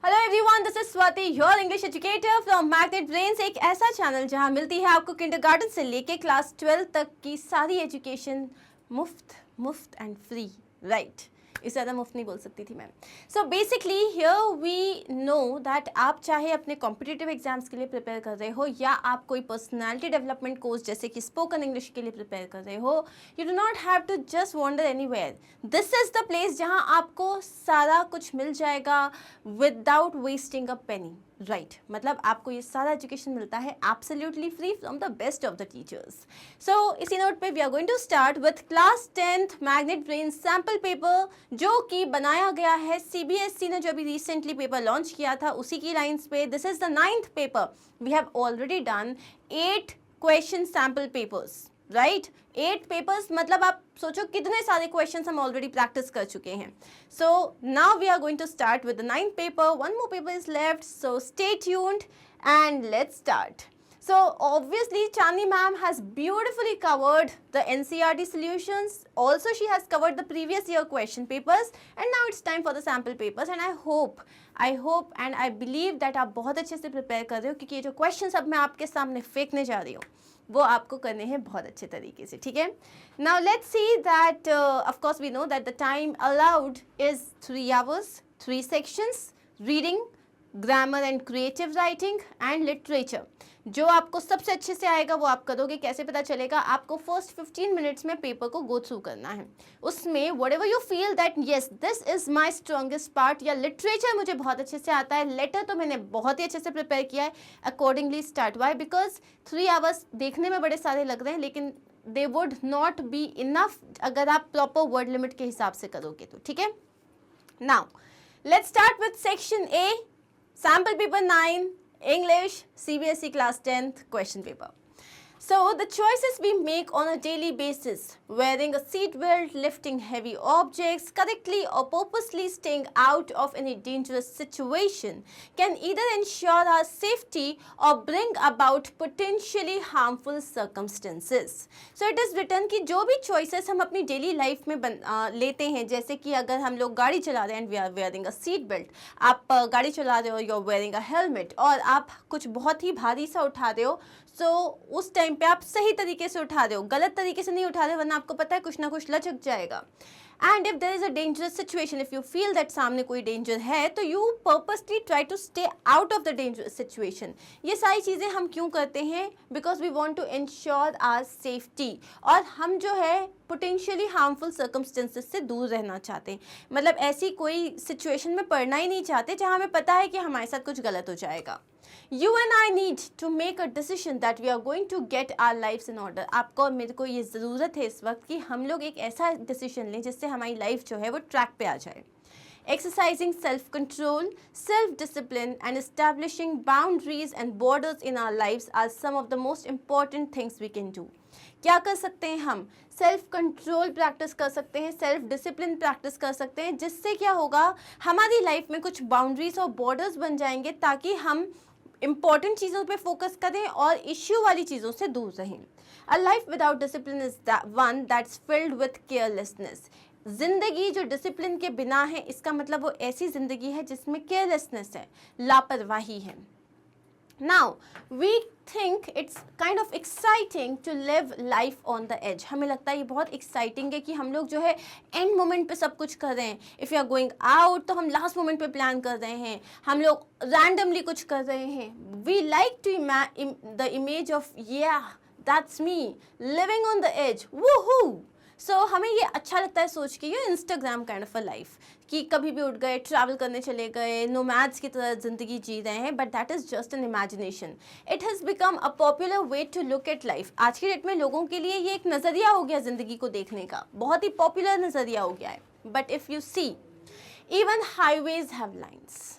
Hello everyone, this is Swati, your English educator from magnet brains. एक ऐसा channel जहां मिलती है आपको किंडरगार्टन से लेके क्लास 12 तक की सारी एजुकेशन मुफ्त मुफ्त एंड फ्री, राइट। इससे ज़्यादा मुफ्त नहीं बोल सकती थी मैं। So basically here we know that आप चाहे अपने कॉम्पिटिटिव एग्जाम्स के लिए प्रिपेयर कर रहे हो या आप कोई पर्सनालिटी डेवलपमेंट कोर्स जैसे कि स्पोकन इंग्लिश के लिए प्रिपेयर कर रहे हो, you do not have to just wander anywhere. This is the place जहां आपको सारा कुछ मिल जाएगा without wasting a penny, right. मतलब आपको ये सारा एजुकेशन मिलता है absolutely free from the best of the teachers. So इसी नोट पे we are going to start with class 10th magnet brain sample paper, जो कि बनाया गया है सीबीएसई ने जो अभी रिसेंटली पेपर लॉन्च किया था उसी की लाइन्स पे। This is the 9th paper. We have already done 8 question sample papers, right. 8 papers मतलब आप सोचो कितने सारे क्वेश्चंस हम ऑलरेडी प्रैक्टिस कर चुके हैं। So now we are going to start with the 9th paper. One more paper is left, so stay tuned and let's start. So obviously Chandni ma'am has beautifully covered the NCERT solutions. Also she has covered the previous year question papers and now it's time for the sample papers and I hope and I believe that आप बहुत अच्छे से prepare कर रहे हो, क्योंकि ये जो questions अब मैं आपके सामने फेंकने जा रही हूँ वो आपको करने हैं बहुत अच्छे तरीके से, ठीक है। Now let's see that of course we know that the time allowed is 3 hours, 3 sections: reading, grammar and creative writing and literature. जो आपको सबसे अच्छे से आएगा वो आप करोगे। कैसे पता चलेगा? आपको फर्स्ट 15 मिनट्स में पेपर को गो थ्रू करना है। उसमें what ever you feel that yes this is my strongest part, या लिटरेचर मुझे बहुत अच्छे से आता है, लेटर तो मैंने बहुत ही अच्छे से प्रिपेयर किया है, accordingly start. Why? Because 3 hours देखने में बड़े सारे लग रहे हैं लेकिन they would not be enough अगर आप प्रॉपर वर्ड लिमिट के हिसाब से करोगे तो, ठीक है। Now let's start with section A, sample paper 9, English, CBSE class 10th question paper. So the choices we make on a daily basis, wearing a seat belt, lifting heavy objects, correctly or purposely staying out of any dangerous situation, can either ensure our safety or bring about potentially harmful circumstances. So it is written कि जो भी choices हम अपनी daily life में लेते हैं, जैसे कि अगर हम लोग गाड़ी चला रहे हैं and we are wearing a seat belt, आप गाड़ी चला रहे हो, you are wearing a helmet, और आप कुछ बहुत ही भारी सा उठा रहे हो, सो उस टाइम पे आप सही तरीके से उठा रहे हो, गलत तरीके से नहीं उठा रहे, वरना आपको पता है कुछ ना कुछ लचक जाएगा। And if there is a dangerous situation, if you feel that सामने कोई डेंजर है, तो you purposely try to stay out of the dangerous situation. ये सारी चीज़ें हम क्यों करते हैं? Because we want to ensure our safety, और हम जो है पोटेंशियली हार्मफुल सर्कमस्टेंसेस से दूर रहना चाहते हैं। मतलब ऐसी कोई सिचुएशन में पड़ना ही नहीं चाहते जहाँ हमें पता है कि हमारे साथ कुछ गलत हो जाएगा। You and I need to make a decision that we are going to get our lives in order. आपको और मेरे को ये ज़रूरत है इस वक्त कि हम लोग एक ऐसा डिसीजन लें जिससे हमारी लाइफ जो है वो ट्रैक पे आ जाए। Exercising self-control, self-discipline and establishing boundaries and borders in our lives are some of the most important things we can do. क्या कर सकते हैं हम? सेल्फ कंट्रोल प्रैक्टिस कर सकते हैं, सेल्फ डिसिप्लिन प्रैक्टिस कर सकते हैं, जिससे क्या होगा, हमारी लाइफ में कुछ बाउंड्रीज और बॉर्डर्स बन जाएंगे ताकि हम इंपॉर्टेंट चीज़ों पे फोकस करें और इश्यू वाली चीज़ों से दूर रहें। A life without discipline is one that's filled with carelessness. जिंदगी जो डिसिप्लिन के बिना है, इसका मतलब वो ऐसी ज़िंदगी है जिसमें केयरलेसनेस है, लापरवाही है। Now we think it's kind of exciting to live life on the edge. हमें लगता है ये बहुत exciting है कि हम लोग जो है end moment पे सब कुछ कर रहे हैं। If you are going out तो हम last moment पे plan कर रहे हैं, हम लोग randomly कुछ कर रहे हैं। We like to the image of yeah that's me living on the edge, woohoo. सो हमें ये अच्छा लगता है सोच के, ये Instagram kind of a life, कि कभी भी उठ गए, ट्रैवल करने चले गए, नोमैड्स की तरह ज़िंदगी जी रहे हैं, but that is just an imagination. It has become a popular way to look at life. आज की डेट में लोगों के लिए ये एक नज़रिया हो गया ज़िंदगी को देखने का, बहुत ही पॉपुलर नज़रिया हो गया है। But if you see, even highways have lines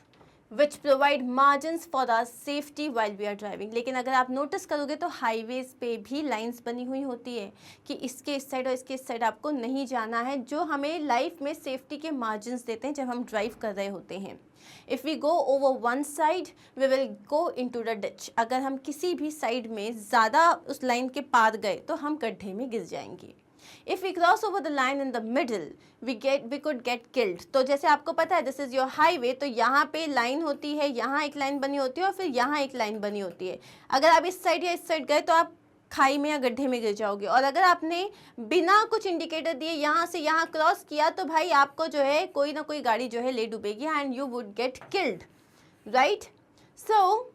which provide margins for our safety while we are driving. लेकिन अगर आप नोटिस करोगे तो हाईवेज पे भी लाइंस बनी हुई होती है कि इसके इस साइड और इसके इस साइड आपको नहीं जाना है, जो हमें लाइफ में सेफ्टी के मार्जिन्स देते हैं जब हम ड्राइव कर रहे होते हैं। If we go over one side we will go into the ditch. अगर हम किसी भी साइड में ज़्यादा उस लाइन के पार गए तो हम गड्ढे में गिर जाएंगे। If we cross over the line in the middle we could get killed. तो जैसे आपको पता है दिस इज़ योर हाईवे, तो यहाँ पे लाइन होती है, यहाँ एक लाइन बनी होती है और फिर यहाँ एक लाइन बनी होती है। अगर आप इस साइड या इस साइड गए तो आप खाई में या गड्ढे में गिर जाओगे, और अगर आपने बिना कुछ इंडिकेटर दिए यहाँ से यहाँ क्रॉस किया तो भाई आपको जो है कोई ना कोई गाड़ी जो है ले डूबेगी and you would get killed, right. So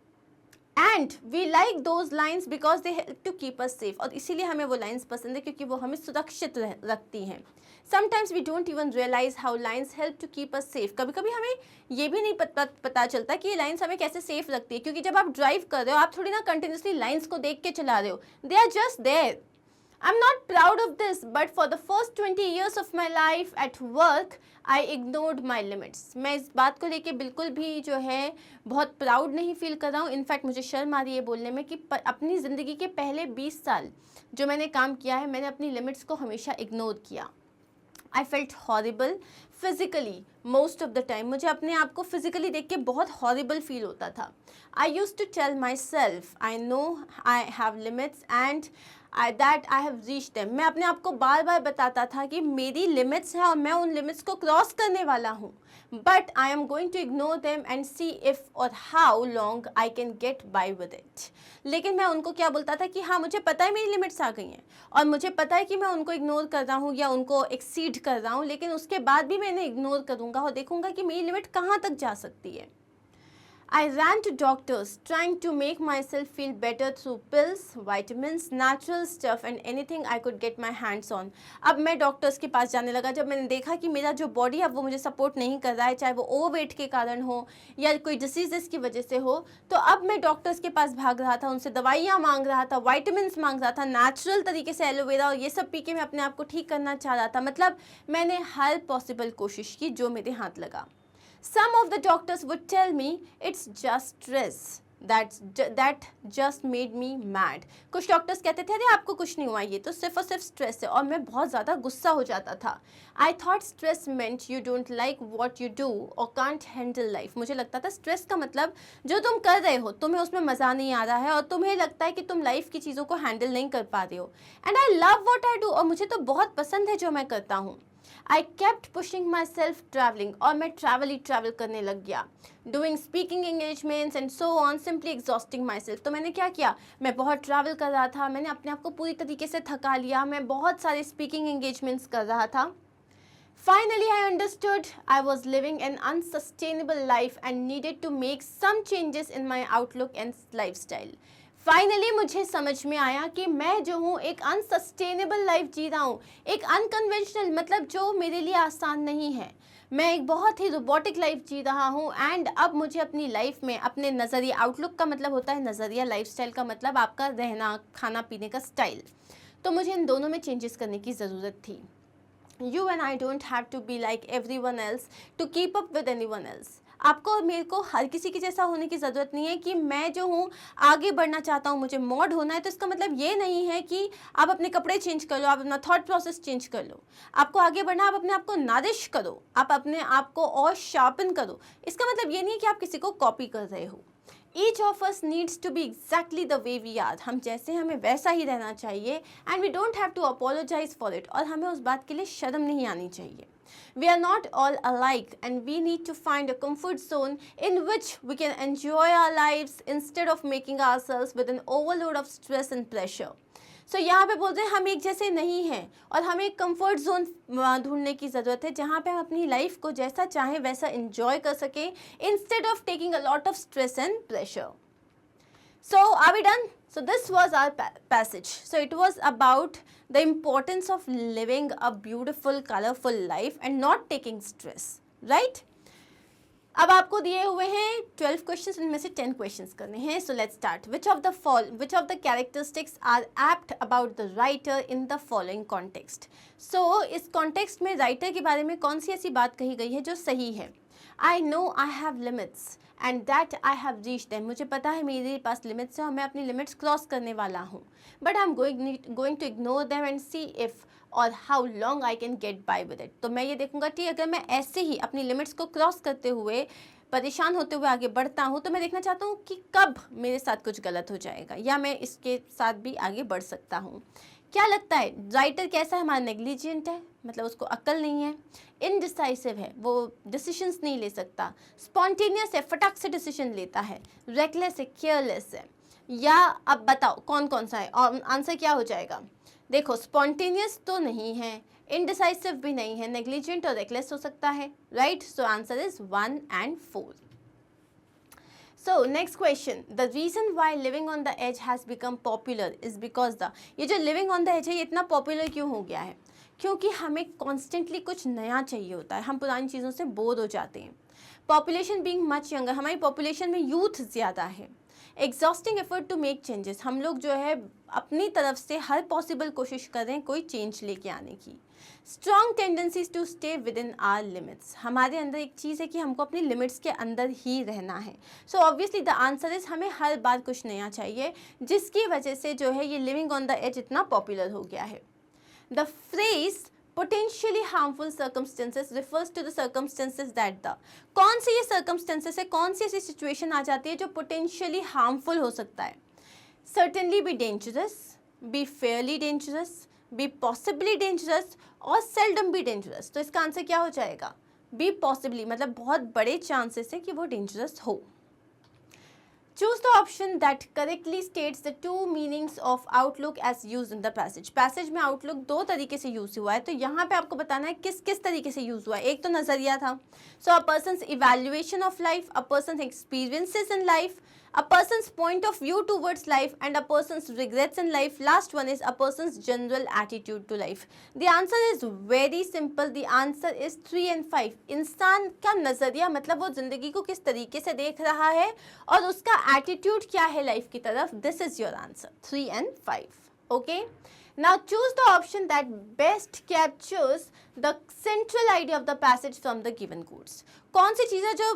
and we like those lines because they help to keep us safe, और इसीलिए हमें वो लाइन्स पसंद है क्योंकि वो हमें सुरक्षित रखती हैं। Sometimes we don't even realise how lines help to keep us safe. कभी कभी हमें ये भी नहीं पता चलता कि ये लाइन्स हमें कैसे सेफ रखती है, क्योंकि जब आप ड्राइव कर रहे हो आप थोड़ी ना कंटिन्यूसली लाइन्स को देख के चला रहे हो, they are just there. I'm not proud of this, but for the first 20 years of my life at work, I ignored my limits. मैं इस बात को लेके बिल्कुल भी जो है बहुत प्राउड नहीं फील कर रहा हूँ। इनफैक्ट मुझे शर्म आ रही है बोलने में कि अपनी ज़िंदगी के पहले 20 साल जो मैंने काम किया है, मैंने अपनी लिमिट्स को हमेशा इग्नोर किया। I felt horrible physically most of the time. मुझे अपने आप को फिजिकली देख के बहुत हॉरिबल फील होता था। I use to tell myself I know I have limits and that I have reach them. मैं अपने आप को बार बार बताता था कि मेरी लिमिट्स हैं और मैं उन लिमिट्स को क्रॉस करने वाला हूँ, but I am going to ignore them and see if और how long I can get by with it. लेकिन मैं उनको क्या बोलता था कि हाँ मुझे पता है मेरी लिमिट्स आ गई हैं और मुझे पता है कि मैं उनको इग्नोर कर रहा हूँ या उनको एक्सीड कर रहा हूँ, लेकिन उसके बाद भी मैं इन्हें इग्नोर करूँगा और देखूँगा कि मेरी लिमिट कहाँ तक जा सकती है। I ran to doctors trying to make myself feel better through pills, vitamins, natural stuff and anything I could get my hands on. अब मैं डॉक्टर्स के पास जाने लगा जब मैंने देखा कि मेरा जो बॉडी है वो मुझे सपोर्ट नहीं कर रहा है, चाहे वो ओवरवेट के कारण हो या कोई डिसीजेस की वजह से हो। तो अब मैं डॉक्टर्स के पास भाग रहा था, उनसे दवाइयाँ मांग रहा था, वाइटामिन मांग रहा था, नेचुरल तरीके से एलोवेरा और ये सब पी के मैं अपने आप को ठीक करना चाह रहा था। मतलब मैंने हर पॉसिबल कोशिश की जो मेरे हाथ लगा। Some of the doctors would tell me it's just stress that just made me mad. कुछ डॉक्टर्स कहते थे अरे आपको कुछ नहीं हुआ, ये तो सिर्फ और सिर्फ स्ट्रेस है, और मैं बहुत ज़्यादा गुस्सा हो जाता था। I thought stress meant you don't like what you do or can't handle life. मुझे लगता था स्ट्रेस का मतलब जो तुम कर रहे हो तुम्हें उसमें मज़ा नहीं आ रहा है और तुम्हें लगता है कि तुम लाइफ की चीज़ों को हैंडल नहीं कर पा रहे हो। And I love what I do, और मुझे तो बहुत पसंद है जो मैं करता हूँ। I kept pushing myself traveling, और मैं ट्रैवल करने लग गया, doing speaking engagements and so on, simply exhausting myself. तो मैंने क्या किया, मैं बहुत ट्रैवल कर रहा था, मैंने अपने आप को पूरी तरीके से थका लिया, मैं बहुत सारे स्पीकिंग एंगेजमेंट्स कर रहा था। Finally, I understood I was living an unsustainable life and needed to make some changes in my outlook and lifestyle. Finally मुझे समझ में आया कि मैं जो हूँ एक अनसस्टेनेबल लाइफ जी रहा हूँ, एक अनकन्वेंशनल, मतलब जो मेरे लिए आसान नहीं है। मैं एक बहुत ही रोबोटिक लाइफ जी रहा हूँ एंड अब मुझे अपनी लाइफ में अपने नज़रिया, आउटलुक का मतलब होता है नज़रिया, लाइफस्टाइल का मतलब आपका रहना खाना पीने का स्टाइल, तो मुझे इन दोनों में चेंजेस करने की ज़रूरत थी। You and I don't have to be like everyone else to keep up with anyone else. आपको और मेरे को हर किसी की जैसा होने की ज़रूरत नहीं है कि मैं जो हूँ आगे बढ़ना चाहता हूँ, मुझे मॉड होना है, तो इसका मतलब ये नहीं है कि आप अपने कपड़े चेंज कर लो, आप अपना थॉट प्रोसेस चेंज कर लो। आपको आगे बढ़ना, आप अपने आप को नारिश करो, आप अपने आप को और शार्पन करो। इसका मतलब ये नहीं है कि आप किसी को कॉपी कर रहे हो। Each of us needs to be exactly the way we are. हम जैसे हमें वैसा ही रहना चाहिए and we don't have to apologize for it. और हमें उस बात के लिए शर्म नहीं आनी चाहिए। We are not all alike and we need to find a comfort zone in which we can enjoy our lives instead of making ourselves with an overload of stress and pressure. सो यहाँ पे बोलते हैं हम एक जैसे नहीं हैं और हमें एक कंफर्ट जोन ढूंढने की ज़रूरत है जहाँ पे हम अपनी लाइफ को जैसा चाहें वैसा एंजॉय कर सकें instead of taking a lot of stress and pressure. So are we done? So this was our passage. So it was about the importance of living a beautiful colourful life and not taking stress, right? अब आपको दिए हुए हैं 12 questions, इनमें से 10 questions करने हैं। So let's start. Which of the characteristics are apt about the writer in the following context. So इस कॉन्टेक्स्ट में राइटर के बारे में कौन सी ऐसी बात कही गई है जो सही है? आई know I have limits and that I have reached them. मुझे पता है मेरे पास लिमिट्स हैं और मैं अपनी लिमिट्स क्रॉस करने वाला हूँ, but I am going to ignore them and see if और how long I can get by with it. तो मैं ये देखूंगा कि अगर मैं ऐसे ही अपनी लिमिट्स को क्रॉस करते हुए परेशान होते हुए आगे बढ़ता हूँ तो मैं देखना चाहता हूँ कि कब मेरे साथ कुछ गलत हो जाएगा या मैं इसके साथ भी आगे बढ़ सकता हूँ। क्या लगता है राइटर कैसा है हमारा? नेग्लिजेंट है, मतलब उसको अक्ल नहीं है। इनडिसाइसिव है, वो डिसीजंस नहीं ले सकता। स्पॉन्टेनियस है, फटाक से डिसीजन लेता है। रेकलेस है, केयरलेस है। या अब बताओ कौन कौन सा है, और आंसर क्या हो जाएगा? देखो स्पॉन्टेनियस तो नहीं है, इनडिसाइसिव भी नहीं है, नेग्लिजेंट और रेकलेस हो सकता है, right? So answer is 1 and 4. So next question, the reason why living on the edge has become popular is because the, ये जो living on the edge है ये इतना popular क्यों हो गया है? क्योंकि हमें constantly कुछ नया चाहिए होता है, हम पुरानी चीज़ों से बोर हो जाते हैं। Population being much younger, हमारी population में youth ज़्यादा है। Exhausting effort to make changes, हम लोग जो है अपनी तरफ से हर possible कोशिश कर रहे हैं कोई change लेके आने की। Strong tendencies to stay within our limits, हमारे अंदर एक चीज़ है कि हमको अपनी लिमिट्स के अंदर ही रहना है। So obviously the answer is हमें हर बार कुछ नया चाहिए, जिसकी वजह से जो है ये लिविंग ऑन द एज इतना पॉपुलर हो गया है। The phrase potentially harmful circumstances refers to the circumstances that the, कौन सी ये सर्कमस्टेंसेस है, कौन सी ऐसी सिचुएशन आ जाती है जो पोटेंशियली हार्मफुल हो सकता है? Certainly be dangerous, be fairly dangerous, be possibly dangerous और सेल्डम बी डेंजरस। तो इसका आंसर क्या हो जाएगा? बी पॉसिबली, मतलब बहुत बड़े चांसेस है कि वो डेंजरस हो। Choose the option that correctly states the two meanings of outlook as use in the passage. Passage में आउटलुक दो तरीके से यूज हुआ है, तो यहाँ पे आपको बताना है किस किस तरीके से यूज हुआ है। एक तो नजरिया था, so a person's evaluation of life, a person's experiences in life, a person's point of view towards life, and a person's regrets in life. Last one is a person's general attitude to life. The answer is very simple. The answer is 3 and 5. इंसान का नज़रिया मतलब वो ज़िंदगी को किस तरीके से देख रहा है और उसका एटीट्यूड क्या है लाइफ की तरफ. This is your answer, 3 and 5. Okay. Now choose the option that best captures the central idea of the passage from the given quotes. कौन सी चीज़ है जो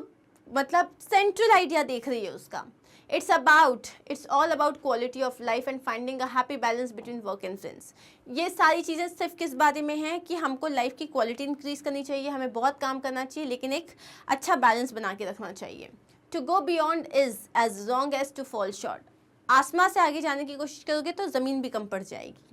मतलब सेंट्रल आइडिया देख रही है उसका? It's all about quality of life and finding a happy balance between work and friends. ये सारी चीज़ें सिर्फ किस बारे में हैं कि हमको लाइफ की क्वालिटी इंक्रीज करनी चाहिए, हमें बहुत काम करना चाहिए लेकिन एक अच्छा बैलेंस बना के रखना चाहिए. To go beyond is as wrong as to fall short. आसमां से आगे जाने की कोशिश करोगे तो ज़मीन भी कम पड़ जाएगी.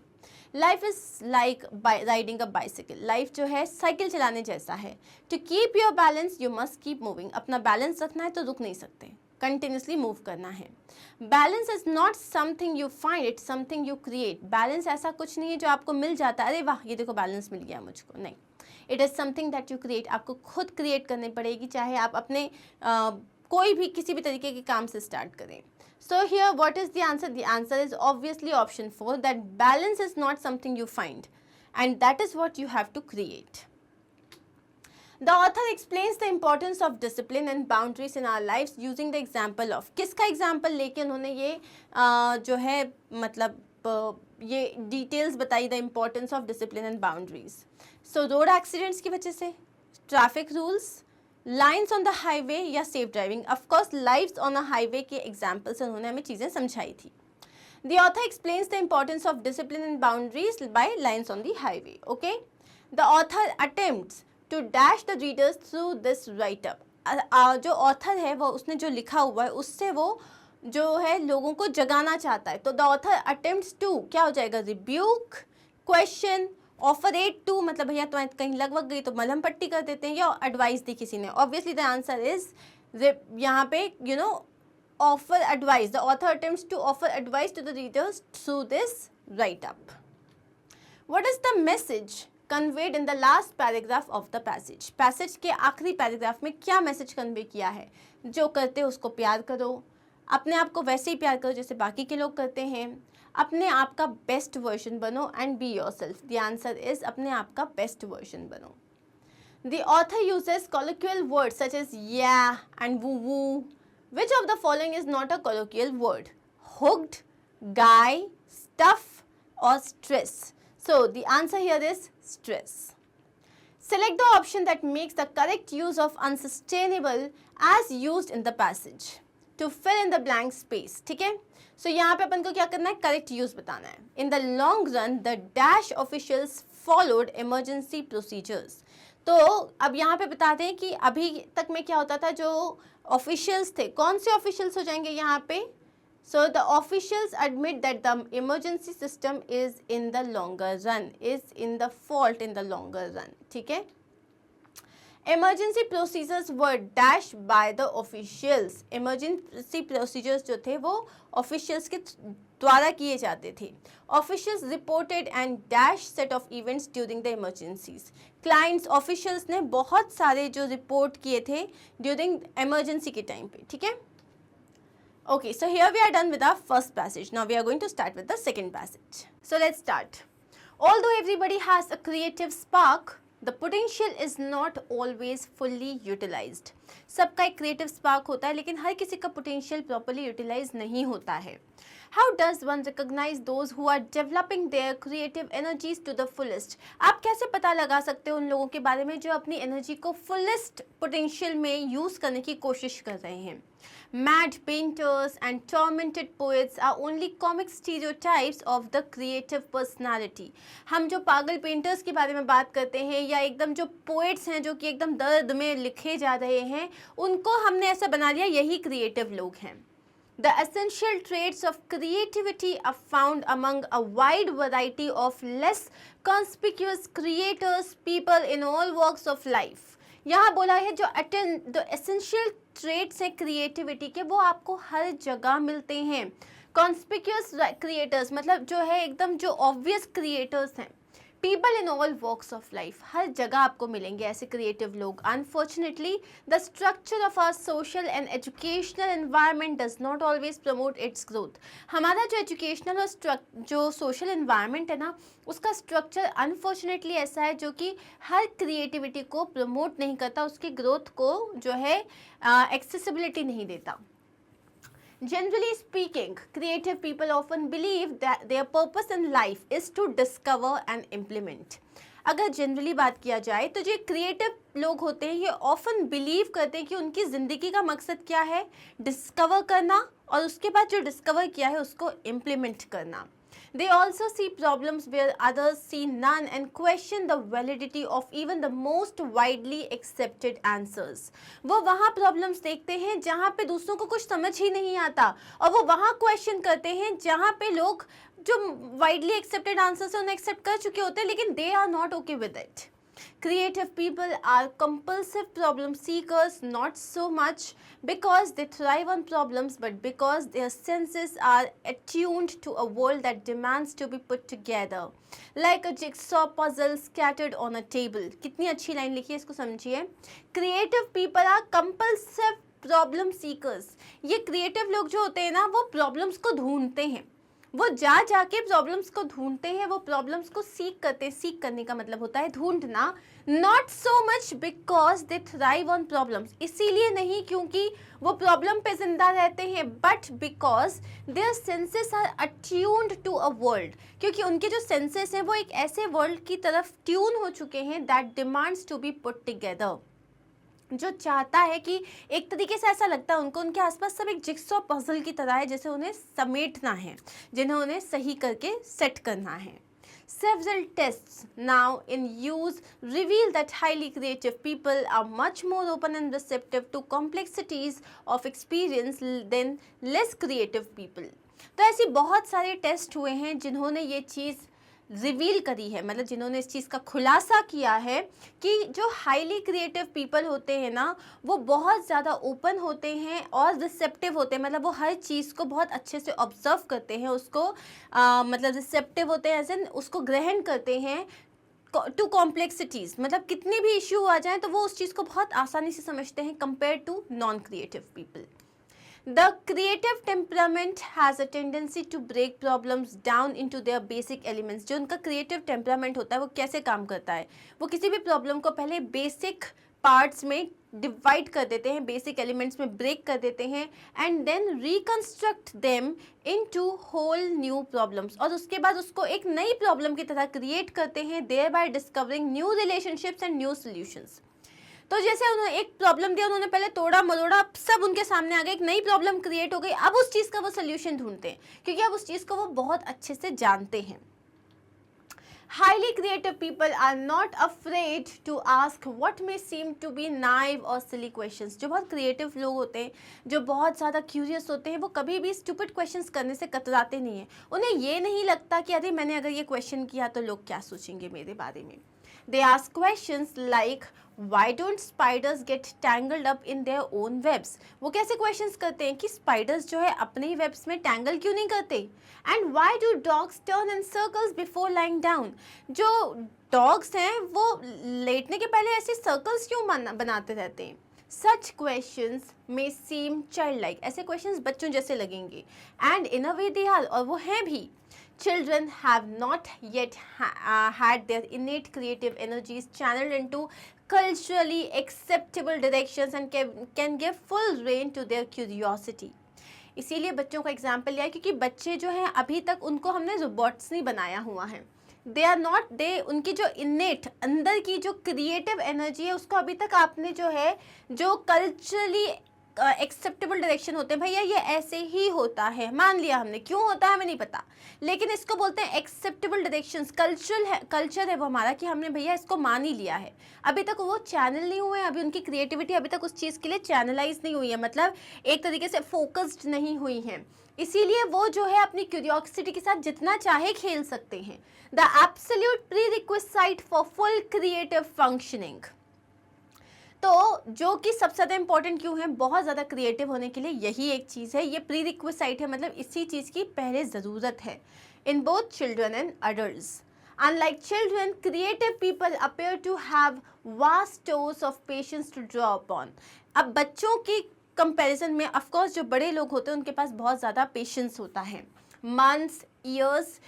Life is like riding a bicycle. Life जो है साइकिल चलाने जैसा है. To keep your balance you must keep moving. अपना बैलेंस रखना है तो रुक नहीं सकते, कंटिन्यूसली मूव करना है. Balance is not something you find, it's something you create. Balance ऐसा कुछ नहीं है जो आपको मिल जाता है, अरे वाह ये देखो बैलेंस मिल गया मुझको, नहीं. It is something that you create. आपको खुद क्रिएट करनी पड़ेगी, चाहे आप अपने कोई भी किसी भी तरीके के काम से स्टार्ट करें. So here what is the answer? The answer is obviously option 4, that balance is not something you find and that is what you have to create. The author explains the importance of discipline and boundaries in our lives using the example of, किसका example लेके उन्होंने ये जो है मतलब ये details बताई, the importance of discipline and boundaries. So road accidents की वजह से, traffic rules, lines on the highway या safe driving. Of course lives on a highway के एग्जाम्पल से उन्होंने हमें चीज़ें समझाई थी. The author explains the importance of discipline and boundaries by lines on the highway. Okay. The author attempts to dash the readers through this write up. जो author है वो उसने जो लिखा हुआ है उससे वो जो है लोगों को जगाना चाहता है. तो द ऑथर अटेम्प्ट्स टू क्या हो जाएगा? Rebuke, question, offer aid to मतलब भैया तो कहीं लगभग गई तो मलहम पट्टी कर देते हैं, या एडवाइस दी किसी ने. ऑब्वियसली द आंसर इज यहाँ पे you know offer advice. The author attempts to offer advice to the readers through this write up. What is the message conveyed in the last paragraph of the passage. Passage के आखिरी paragraph में क्या message convey किया है? जो करते हो उसको प्यार करो, अपने आप को वैसे ही प्यार करो जैसे बाकी के लोग करते हैं, अपने आप का बेस्ट वर्जन बनो and be yourself. The answer is अपने आप का बेस्ट वर्जन बनो. The author uses colloquial words such as yeah and woo woo. Which of the following is not a colloquial word? Hooked, guy, stuff or stress. So the answer here is stress. Select the option that makes the correct use of unsustainable as used in the passage. To fill in the blank space. ठीक है. सो यहाँ पे अपन को क्या करना है? Correct use बताना है. In the long run the dash officials followed emergency procedures. तो अब यहाँ पे बताते हैं कि अभी तक में क्या होता था, जो ऑफिशियल्स थे, कौन से ऑफिशियल्स हो जाएंगे यहाँ पे? So the officials admit that the emergency system is in the longer run, is in the fault in the longer run. ठीक है. Emergency procedures were dashed by the officials. Emergency procedures जो थे वो officials के द्वारा किए जाते थे. Officials reported and dashed set of events during the emergencies. Clients officials ने बहुत सारे जो report किए थे during emergency के time पे. ठीक है. Okay, so here we are done with our first passage. Now we are going to start with the second passage. So let's start. Although everybody has a creative spark, the potential is not always fully utilized. सबका एक creative spark होता है लेकिन हर किसी का potential properly utilize नहीं होता है. How does one recognize those who are developing their creative energies to the fullest? आप कैसे पता लगा सकते हो उन लोगों के बारे में जो अपनी energy को fullest potential में use करने की कोशिश कर रहे हैं. Mad painters and tormented poets are only comic stereotypes of the creative personality. हम जो पागल पेंटर्स के बारे में बात करते हैं या एकदम जो पोएट्स हैं जो कि एकदम दर्द में लिखे जा रहे हैं उनको हमने ऐसा बना लिया यही क्रिएटिव लोग हैं. The essential traits of creativity are found among a wide variety of less conspicuous creators, people in all walks of life. यहाँ बोला है जो एसेंशियल ट्रेट्स हैं क्रिएटिविटी के वो आपको हर जगह मिलते हैं. कॉन्स्पिक्यूअस क्रिएटर्स मतलब जो है एकदम जो ऑब्वियस क्रिएटर्स हैं. People in all walks of life हर जगह आपको मिलेंगे ऐसे क्रिएटिव लोग. Unfortunately the structure of our social and educational environment does not always promote its growth. हमारा जो एजुकेशनल और जो सोशल एनवायरनमेंट है ना उसका स्ट्रक्चर अनफॉर्चुनेटली ऐसा है जो कि हर क्रिएटिविटी को प्रमोट नहीं करता, उसकी ग्रोथ को जो है एक्सेसिबिलिटी नहीं देता. Generally speaking, creative people often believe that their purpose in life is to discover and implement. अगर जनरली बात किया जाए तो जो क्रिएटिव लोग होते हैं ये ऑफन बिलीव करते हैं कि उनकी ज़िंदगी का मकसद क्या है, डिस्कवर करना और उसके बाद जो डिस्कवर किया है उसको इम्प्लीमेंट करना. They also see problems where others see none and question the validity of even the most widely accepted answers. वो वहाँ problems देखते हैं जहाँ पे दूसरों को कुछ समझ ही नहीं आता और वो वहाँ question करते हैं जहाँ पे लोग जो widely accepted answers हैं उन्हें accept कर चुके होते हैं लेकिन they are not okay with it. Creative people are compulsive problem seekers, not so much because they thrive on problems but because their senses are attuned to a world that demands to be put together like a jigsaw puzzle scattered on a table. कितनी अच्छी line लिखी है, इसको समझिए. Creative people are compulsive problem seekers. ये creative लोग जो होते हैं ना वो problems को ढूंढते हैं, वो जाके प्रॉब्लम्स को ढूंढते हैं, वो प्रॉब्लम्स को सीख करते हैं. सीख करने का मतलब होता है ढूंढना. Not so much because they thrive on problems, इसीलिए नहीं क्योंकि वो प्रॉब्लम पे जिंदा रहते हैं but because their senses are attuned to a world, क्योंकि उनके जो सेंसेस हैं वो एक ऐसे वर्ल्ड की तरफ ट्यून हो चुके हैं that demands to be put together, जो चाहता है कि एक तरीके से ऐसा लगता है उनको उनके आसपास सब एक जिक्सॉ पजल की तरह है जैसे उन्हें समेटना है, जिन्हें उन्हें सही करके सेट करना है. Several tests now in use reveal that highly creative people are much more open and receptive to complexities of experience than less creative people. तो ऐसी बहुत सारे टेस्ट हुए हैं जिन्होंने ये चीज़ रिवील करी है, मतलब जिन्होंने इस चीज़ का खुलासा किया है कि जो हाईली क्रिएटिव पीपल होते हैं ना वो बहुत ज़्यादा ओपन होते हैं और रिसेप्टिव होते हैं, मतलब वो हर चीज़ को बहुत अच्छे से ऑब्जर्व करते हैं, उसको मतलब रिसेप्टिव होते हैं, एज उसको ग्रहण करते हैं टू कॉम्प्लेक्सिटीज़, मतलब कितने भी इश्यू आ जाएं तो वो उस चीज़ को बहुत आसानी से समझते हैं compare to non creative people. The creative temperament has a tendency to break problems down into their basic elements. जो उनका creative temperament होता है वो कैसे काम करता है, वो किसी भी problem को पहले basic parts में divide कर देते हैं, basic elements में break कर देते हैं and then reconstruct them into whole new problems, और उसके बाद उसको एक नई problem की तरह create करते हैं, thereby discovering new relationships and new solutions. तो जैसे उन्होंने एक प्रॉब्लम दिया, उन्होंने पहले तोड़ा मरोड़ा, सब उनके सामने आ गया, एक नई प्रॉब्लम क्रिएट हो गई, अब उस चीज़ का वो सोल्यूशन ढूंढते हैं क्योंकि अब उस चीज़ को वो बहुत अच्छे से जानते हैं. Highly creative people are not afraid to ask what may seem to be naive or silly questions. जो बहुत creative लोग होते हैं, जो बहुत ज़्यादा curious होते हैं, वो कभी भी stupid questions करने से कतराते नहीं हैं. उन्हें ये नहीं लगता कि अरे मैंने अगर ये question किया तो लोग क्या सोचेंगे मेरे बारे में. They ask questions like why don't spiders get tangled up in their own webs? वो कैसे questions करते हैं कि spiders जो है अपने ही webs में tangle क्यों नहीं करते? And why do dogs turn in circles before lying down? जो dogs हैं वो लेटने के पहले ऐसे circles क्यों बनाते रहते हैं? Such questions may seem childlike. ऐसे questions बच्चों जैसे लगेंगे. And in a way they are, और वो हैं भी. Children have not yet had their innate creative energies channeled into culturally acceptable directions and can give full rein to their curiosity. इसीलिए बच्चों का एग्जाम्पल लिया है क्योंकि बच्चे जो हैं अभी तक उनको हमने रोबोट्स नहीं बनाया हुआ है. दे आर नॉट दे उनकी जो इनेट अंदर की जो क्रिएटिव एनर्जी है उसको अभी तक आपने जो है जो कल्चरली एक्सेप्टेबल डायरेक्शन होते हैं भैया ये ऐसे ही होता है मान लिया हमने क्यों होता है हमें नहीं पता लेकिन इसको बोलते हैं एक्सेप्टेबल डायरेक्शंस. कल्चर है वो हमारा कि हमने भैया इसको मान ही लिया है. अभी तक वो चैनल नहीं हुए, अभी उनकी क्रिएटिविटी अभी तक उस चीज़ के लिए चैनलाइज नहीं हुई है, मतलब एक तरीके से फोकस्ड नहीं हुई है. इसीलिए वो जो है अपनी क्यूरियोसिटी के साथ जितना चाहे खेल सकते हैं. The absolute pre requisite for full creative functioning. तो जो कि सबसे ज़्यादा इंपॉर्टेंट क्यों है बहुत ज़्यादा क्रिएटिव होने के लिए यही एक चीज़ है. ये प्री रिक्विजिट है मतलब इसी चीज़ की पहले ज़रूरत है in both children and adults. Unlike children, creative people appear to have vast stores of patience to draw upon. अब बच्चों की कंपैरिजन में ऑफ कोर्स जो बड़े लोग होते हैं उनके पास बहुत ज़्यादा पेशेंस होता है. Months, years,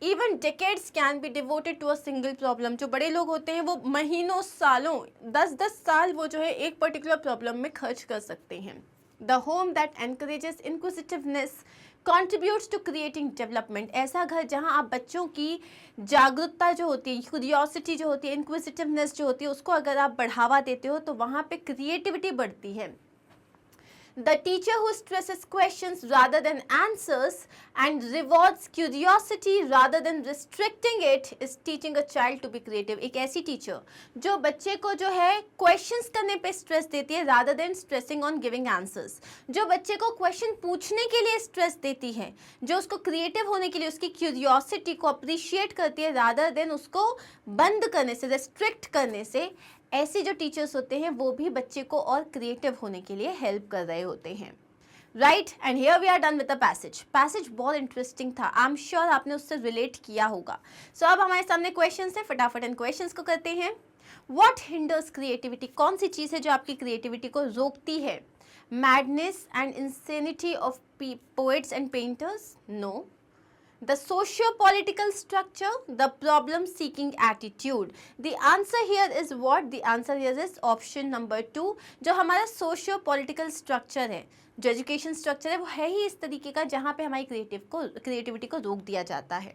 even decades can be devoted to a single problem. जो बड़े लोग होते हैं वो महीनों सालों 10-10 साल वो जो है एक पर्टिकुलर प्रॉब्लम में खर्च कर सकते हैं. The home that encourages inquisitiveness contributes to creating development. ऐसा घर जहाँ आप बच्चों की जागरूकता जो होती है, क्यूरियोसिटी जो होती है, इंक्विजिटिवनेस जो होती है उसको अगर आप बढ़ावा देते हो तो वहाँ पे क्रिएटिविटी बढ़ती है. The teacher who stresses questions rather than answers and rewards curiosity rather than restricting it is teaching a child to be creative. एक ऐसी टीचर जो बच्चे को जो है क्वेश्चंस करने पे स्ट्रेस देती है rather than stressing on giving answers. जो बच्चे को क्वेश्चन पूछने के लिए स्ट्रेस देती है, जो उसको क्रिएटिव होने के लिए उसकी क्यूरियोसिटी को अप्रिशिएट करती है rather than उसको बंद करने से, रेस्ट्रिक्ट करने से. ऐसे जो टीचर्स होते हैं वो भी बच्चे को और क्रिएटिव होने के लिए हेल्प कर रहे होते हैं. Right and here we are done with the passage बहुत इंटरेस्टिंग था. आई एम श्योर आपने उससे रिलेट किया होगा. सो अब हमारे सामने क्वेश्चंस है, फटाफट इन क्वेश्चंस को करते हैं. What hinders creativity. कौन सी चीज़ है जो आपकी क्रिएटिविटी को रोकती है. Madness and insanity of poets and painters. No. The socio-political structure, the problem-seeking attitude. The answer here is what? The answer here is option number 2. जो हमारा socio-political structure है, जो education structure है वो है ही इस तरीके का जहाँ पे हमारी creativity को रोक दिया जाता है.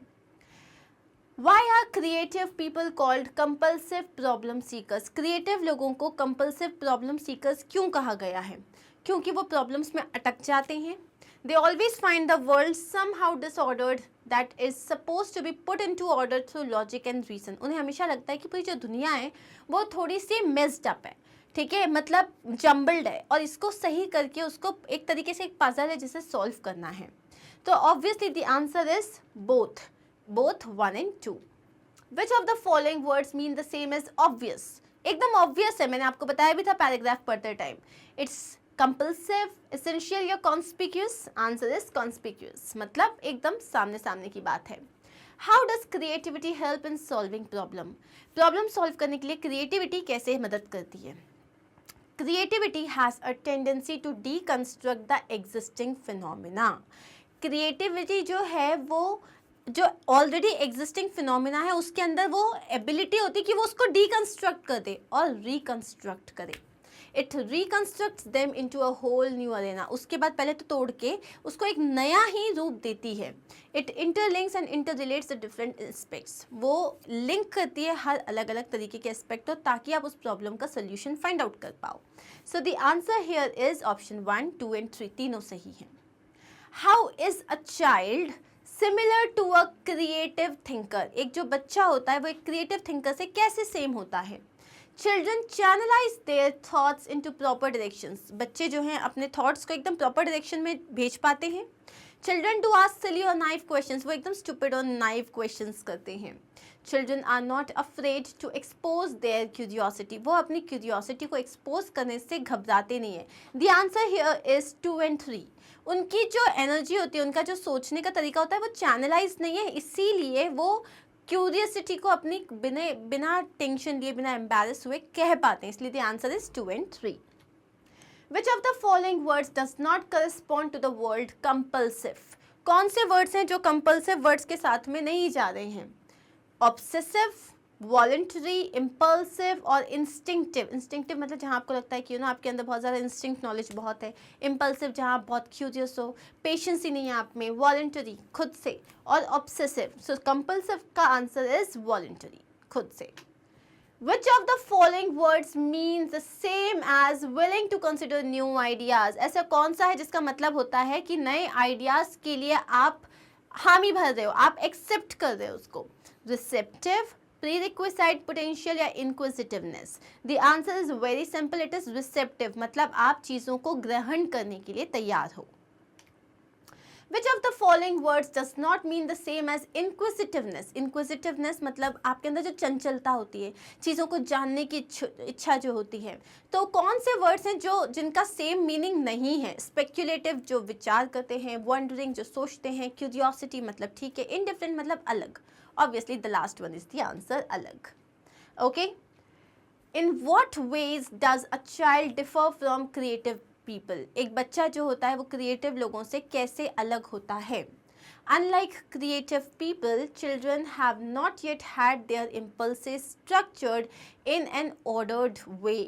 Why are creative people called compulsive problem seekers? Creative लोगों को compulsive problem seekers क्यों कहा गया है? क्योंकि वो problems में अटक जाते हैं. They always find the world somehow disordered that is supposed to be put into order through logic and reason. उन्हें हमेशा लगता है कि पूरी जो दुनिया है वो थोड़ी सी messed up है, ठीक है, मतलब जम्बल्ड है और इसको सही करके उसको एक तरीके से एक पजल है जिसे सॉल्व करना है. तो obviously the answer is both 1 and 2. Which of the following words mean the same as obvious? एकदम ऑब्वियस है, मैंने आपको बताया भी था पैराग्राफ पढ़ते टाइम. इट्स कंपल्सिव, एसेंशियल या कॉन्स्पिक्यूस. आंसर इज कॉन्स्पिक्यूस, मतलब एकदम सामने सामने की बात है. How does creativity help in solving problem solve करने के लिए क्रिएटिविटी कैसे मदद करती है. Creativity has a tendency to deconstruct the existing phenomena. Creativity जो है वो जो ऑलरेडी एग्जिस्टिंग फिनोमिना है उसके अंदर वो एबिलिटी होती है कि वो उसको डीकंस्ट्रक्ट कर दे और रिकंस्ट्रक्ट करे. It reconstructs them into a whole new arena. उसके बाद पहले तो तोड़ के उसको एक नया ही रूप देती है. It interlinks and interrelates the different aspects. वो लिंक करती है हर अलग अलग तरीके के एस्पेक्ट ताकि आप उस प्रॉब्लम का सोल्यूशन फाइंड आउट कर पाओ. So the answer here is option 1, 2 and 3 तीनों सही हैं. How is a child similar to a creative thinker, एक जो बच्चा होता है वो एक क्रिएटिव थिंकर से कैसे सेम होता है? Children channelize their thoughts into proper directions, बच्चे जो हैं अपने थॉट्स को एकदम प्रॉपर डायरेक्शन में भेज पाते हैं। चिल्ड्रन डू आस्क सिली और नाइव क्वेश्चंस, वो एकदम स्टूपिड और नाइव क्वेश्चंस करते हैं। Children are not afraid to expose their curiosity, वो अपनी क्यूरियोसिटी को एक्सपोज करने से घबराते नहीं है। The answer here is 2 and 3। उनकी जो एनर्जी होती है, उनका जो सोचने का तरीका होता है वो चैनलाइज नहीं है, इसीलिए वो क्यूरियसिटी को अपनी बिना टेंशन लिए, बिना एम्बेरस हुए कह पाते हैं, इसलिए the answer is 2 and 3। Which of the following words does not correspond to the word compulsive? कौन से वर्ड्स हैं जो कंपल्सिव वर्ड्स के साथ में नहीं जा रहे हैं? ऑब्सेसिव, वॉलंटरी, इम्पल्सिव और इंस्टिंक्टिव। इंस्टिंक्टिव मतलब जहाँ आपको लगता है कि आपके अंदर बहुत ज़्यादा इंस्टिंक्ट नॉलेज बहुत है। इम्पल्सिव जहाँ आप बहुत क्यूरियस हो, पेशेंस ही नहीं है आप में। वॉलंटरी खुद से, और ऑब्सेसिव। सो कंपल्सिव का आंसर इज वॉलंटरी, खुद से। Which of the following words means the same as willing to consider new ideas? ऐसा कौन सा है जिसका मतलब होता है कि नए आइडियाज के लिए आप हामी भर रहे हो, आप एक्सेप्ट कर रहे हो उसको? Receptive, prerequisite potential या inquisitiveness? The answer is very simple, it is receptive, मतलब आप चीज़ों को ग्रहण करने के लिए तैयार हो। Which of the following words does not mean the same as inquisitiveness? Inquisitiveness मतलब आपके अंदर जो चंचलता होती है, चीज़ों को जानने की इच्छा जो होती है। तो कौन से वर्ड्स हैं जो जिनका सेम मीनिंग नहीं है? स्पेक्यूलेटिव जो विचार करते हैं, वंडरिंग जो सोचते हैं, क्यूरियोसिटी मतलब ठीक है, इनडिफरेंट मतलब अलग। Obviously the last one is the answer, अलग। Okay, in what ways does a child differ from creative people? एक बच्चा जो होता है वो क्रिएटिव लोगों से कैसे अलग होता है? Unlike creative people, children have not yet had their impulses structured in an ordered way.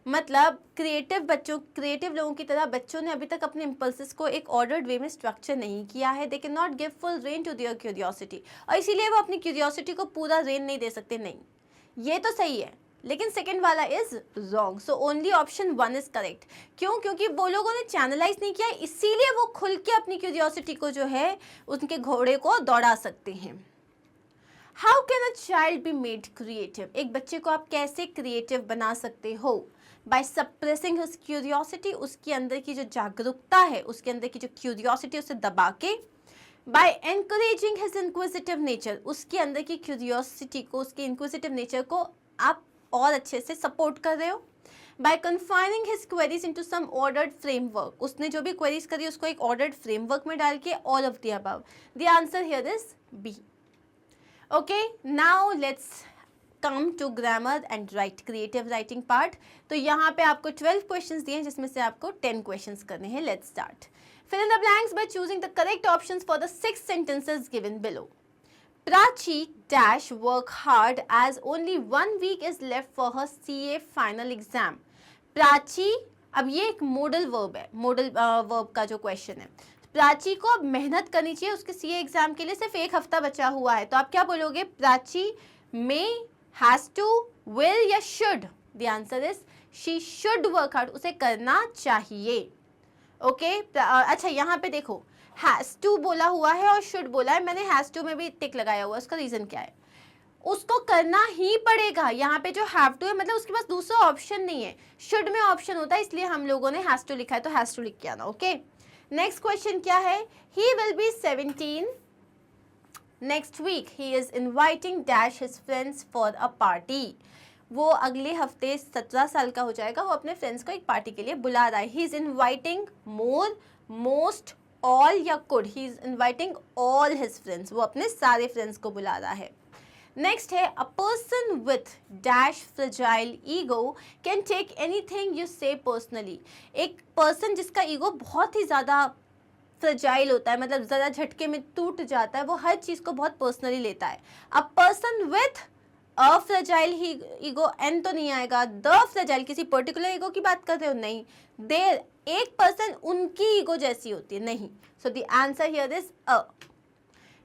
मतलब क्रिएटिव लोगों की तरह बच्चों ने अभी तक अपने इम्पल्सेस को एक ऑर्डर्ड वे में स्ट्रक्चर नहीं किया है। They can not give full rein to their curiosity, और इसीलिए वो अपनी क्यूरियोसिटी को पूरा रेन नहीं दे सकते। नहीं, ये तो सही है, लेकिन सेकंड वाला is wrong. So only option 1 is correct. क्यों? क्योंकि वो लोगों ने चैनलाइज नहीं किया, इसीलिए वो खुल के अपनी क्यूरियोसिटी को जो है उनके घोड़े को दौड़ा सकते हैं। How can a child be made creative? एक बच्चे को आप कैसे क्रिएटिव बना सकते हो? बाय सप्रेसिंग हिज क्यूरियोसिटी, उसके अंदर की जो जागरूकता है, उसके अंदर की जो क्यूरियोसिटी उसे दबा के। By encouraging his inquisitive nature, उसके अंदर की क्यूरियोसिटी को, उसके इंक्विजिटिव नेचर को आप और अच्छे से सपोर्ट कर रहे हो। By confining his queries into some ordered framework, उसने जो भी क्वेरीज करी उसको एक ऑर्डर्ड फ्रेमवर्क में डाल के। All of the above. The answer here is B. Okay, now let's come to grammar and right, creative writing part. तो यहाँ पे आपको 12 क्वेश्चंस दिए हैं जिसमें से आपको 10 क्वेश्चंस करने हैं। Let's start. Fill in the blanks by choosing the correct options for the 6 sentences given below. Prachi dash work hard as only 1 week is left for her CA final exam. Prachi, अब ये एक modal verb है, modal verb का जो question है। प्राची को अब मेहनत करनी चाहिए, उसके CA एग्जाम के लिए सिर्फ 1 हफ्ता बचा हुआ है। तो आप क्या बोलोगे? Prachi may, has to, will या should? The answer is she should work hard, उसे करना चाहिए। ओके, अच्छा यहाँ पे देखो, हैज़ टू बोला हुआ है और शुड बोला है। मैंने हैज़ टू में भी टिक लगाया हुआ है, उसका रीज़न क्या है? उसको करना ही पड़ेगा। यहाँ पे जो हैव टू है मतलब उसके पास दूसरा ऑप्शन नहीं है। शुड में ऑप्शन होता है, इसलिए हम लोगों ने हैज़ टू लिखा है, तो हैज़ टू लिख के आना। ओके, नेक्स्ट क्वेश्चन क्या है? He will be 17 next week, he is inviting dash his friends for a party. वो अगले हफ्ते 17 साल का हो जाएगा, वो अपने फ्रेंड्स को एक पार्टी के लिए बुला रहा है। He is inviting more, most, all या could? He is inviting all his friends, वो अपने सारे फ्रेंड्स को बुला रहा है। नेक्स्ट है, a person with dash fragile ego can take anything you say personally. एक पर्सन जिसका ईगो बहुत ही ज़्यादा फ्रेजाइल होता है, मतलब ज़रा झटके में टूट जाता है, वो हर चीज़ को बहुत पर्सनली लेता है। A person with a fragile ego, an तो नहीं आएगा। द फ्रेजाइल, किसी पर्टिकुलर ईगो की बात कर रहे हो? नहीं। देर, एक पर्सन उनकी ईगो जैसी होती है? नहीं। सो the answer here is a.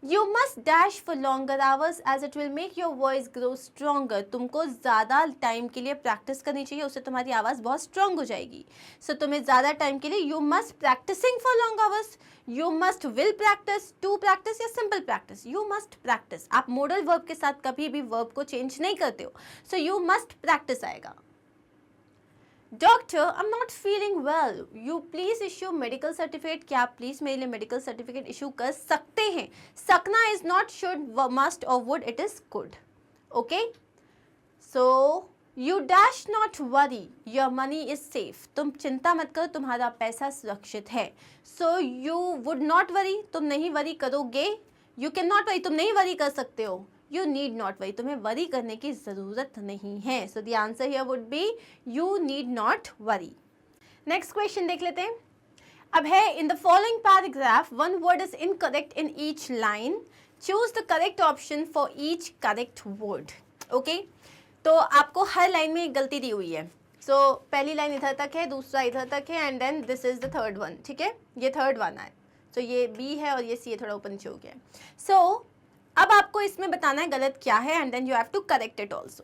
You must dash for longer hours as it will make your voice grow stronger. तुमको ज़्यादा टाइम के लिए प्रैक्टिस करनी चाहिए, उससे तुम्हारी आवाज़ बहुत स्ट्रॉन्ग हो जाएगी. So तुम्हें ज़्यादा टाइम के लिए you must practicing for long hours. You must will practice, to practice या simple practice. You must practice. आप modal verb के साथ कभी भी verb को change नहीं करते हो. So you must practice आएगा. Doctor I am not feeling well, you please issue medical certificate. क्या आप प्लीज मेरे लिए मेडिकल सर्टिफिकेट इशू कर सकते हैं. सकना इज नॉट शुड, मस्ट और would, it is could. Okay, so you dash not worry, your money is safe. तुम चिंता मत करो, तुम्हारा पैसा सुरक्षित है. So you would not worry, तुम नहीं वरी करोगे. यू कैन नॉट वरी, तुम नहीं वरी कर सकते हो. You need not worry, तुम्हें वरी करने की ज़रूरत नहीं है. So the answer here would be you need not worry. Next question देख लेते हैं. अब है in the following paragraph one word is incorrect in each line. Choose the correct option for each correct word. Okay? तो आपको हर line में एक गलती दी हुई है. So पहली लाइन इधर तक है, दूसरा इधर तक है, and then this is the third one. ठीक है, ये थर्ड वन है. So ये B है और ये C थोड़ा ऊपर नीचे हो गया. So अब आपको इसमें बताना है गलत क्या है, and then you have to correct it also.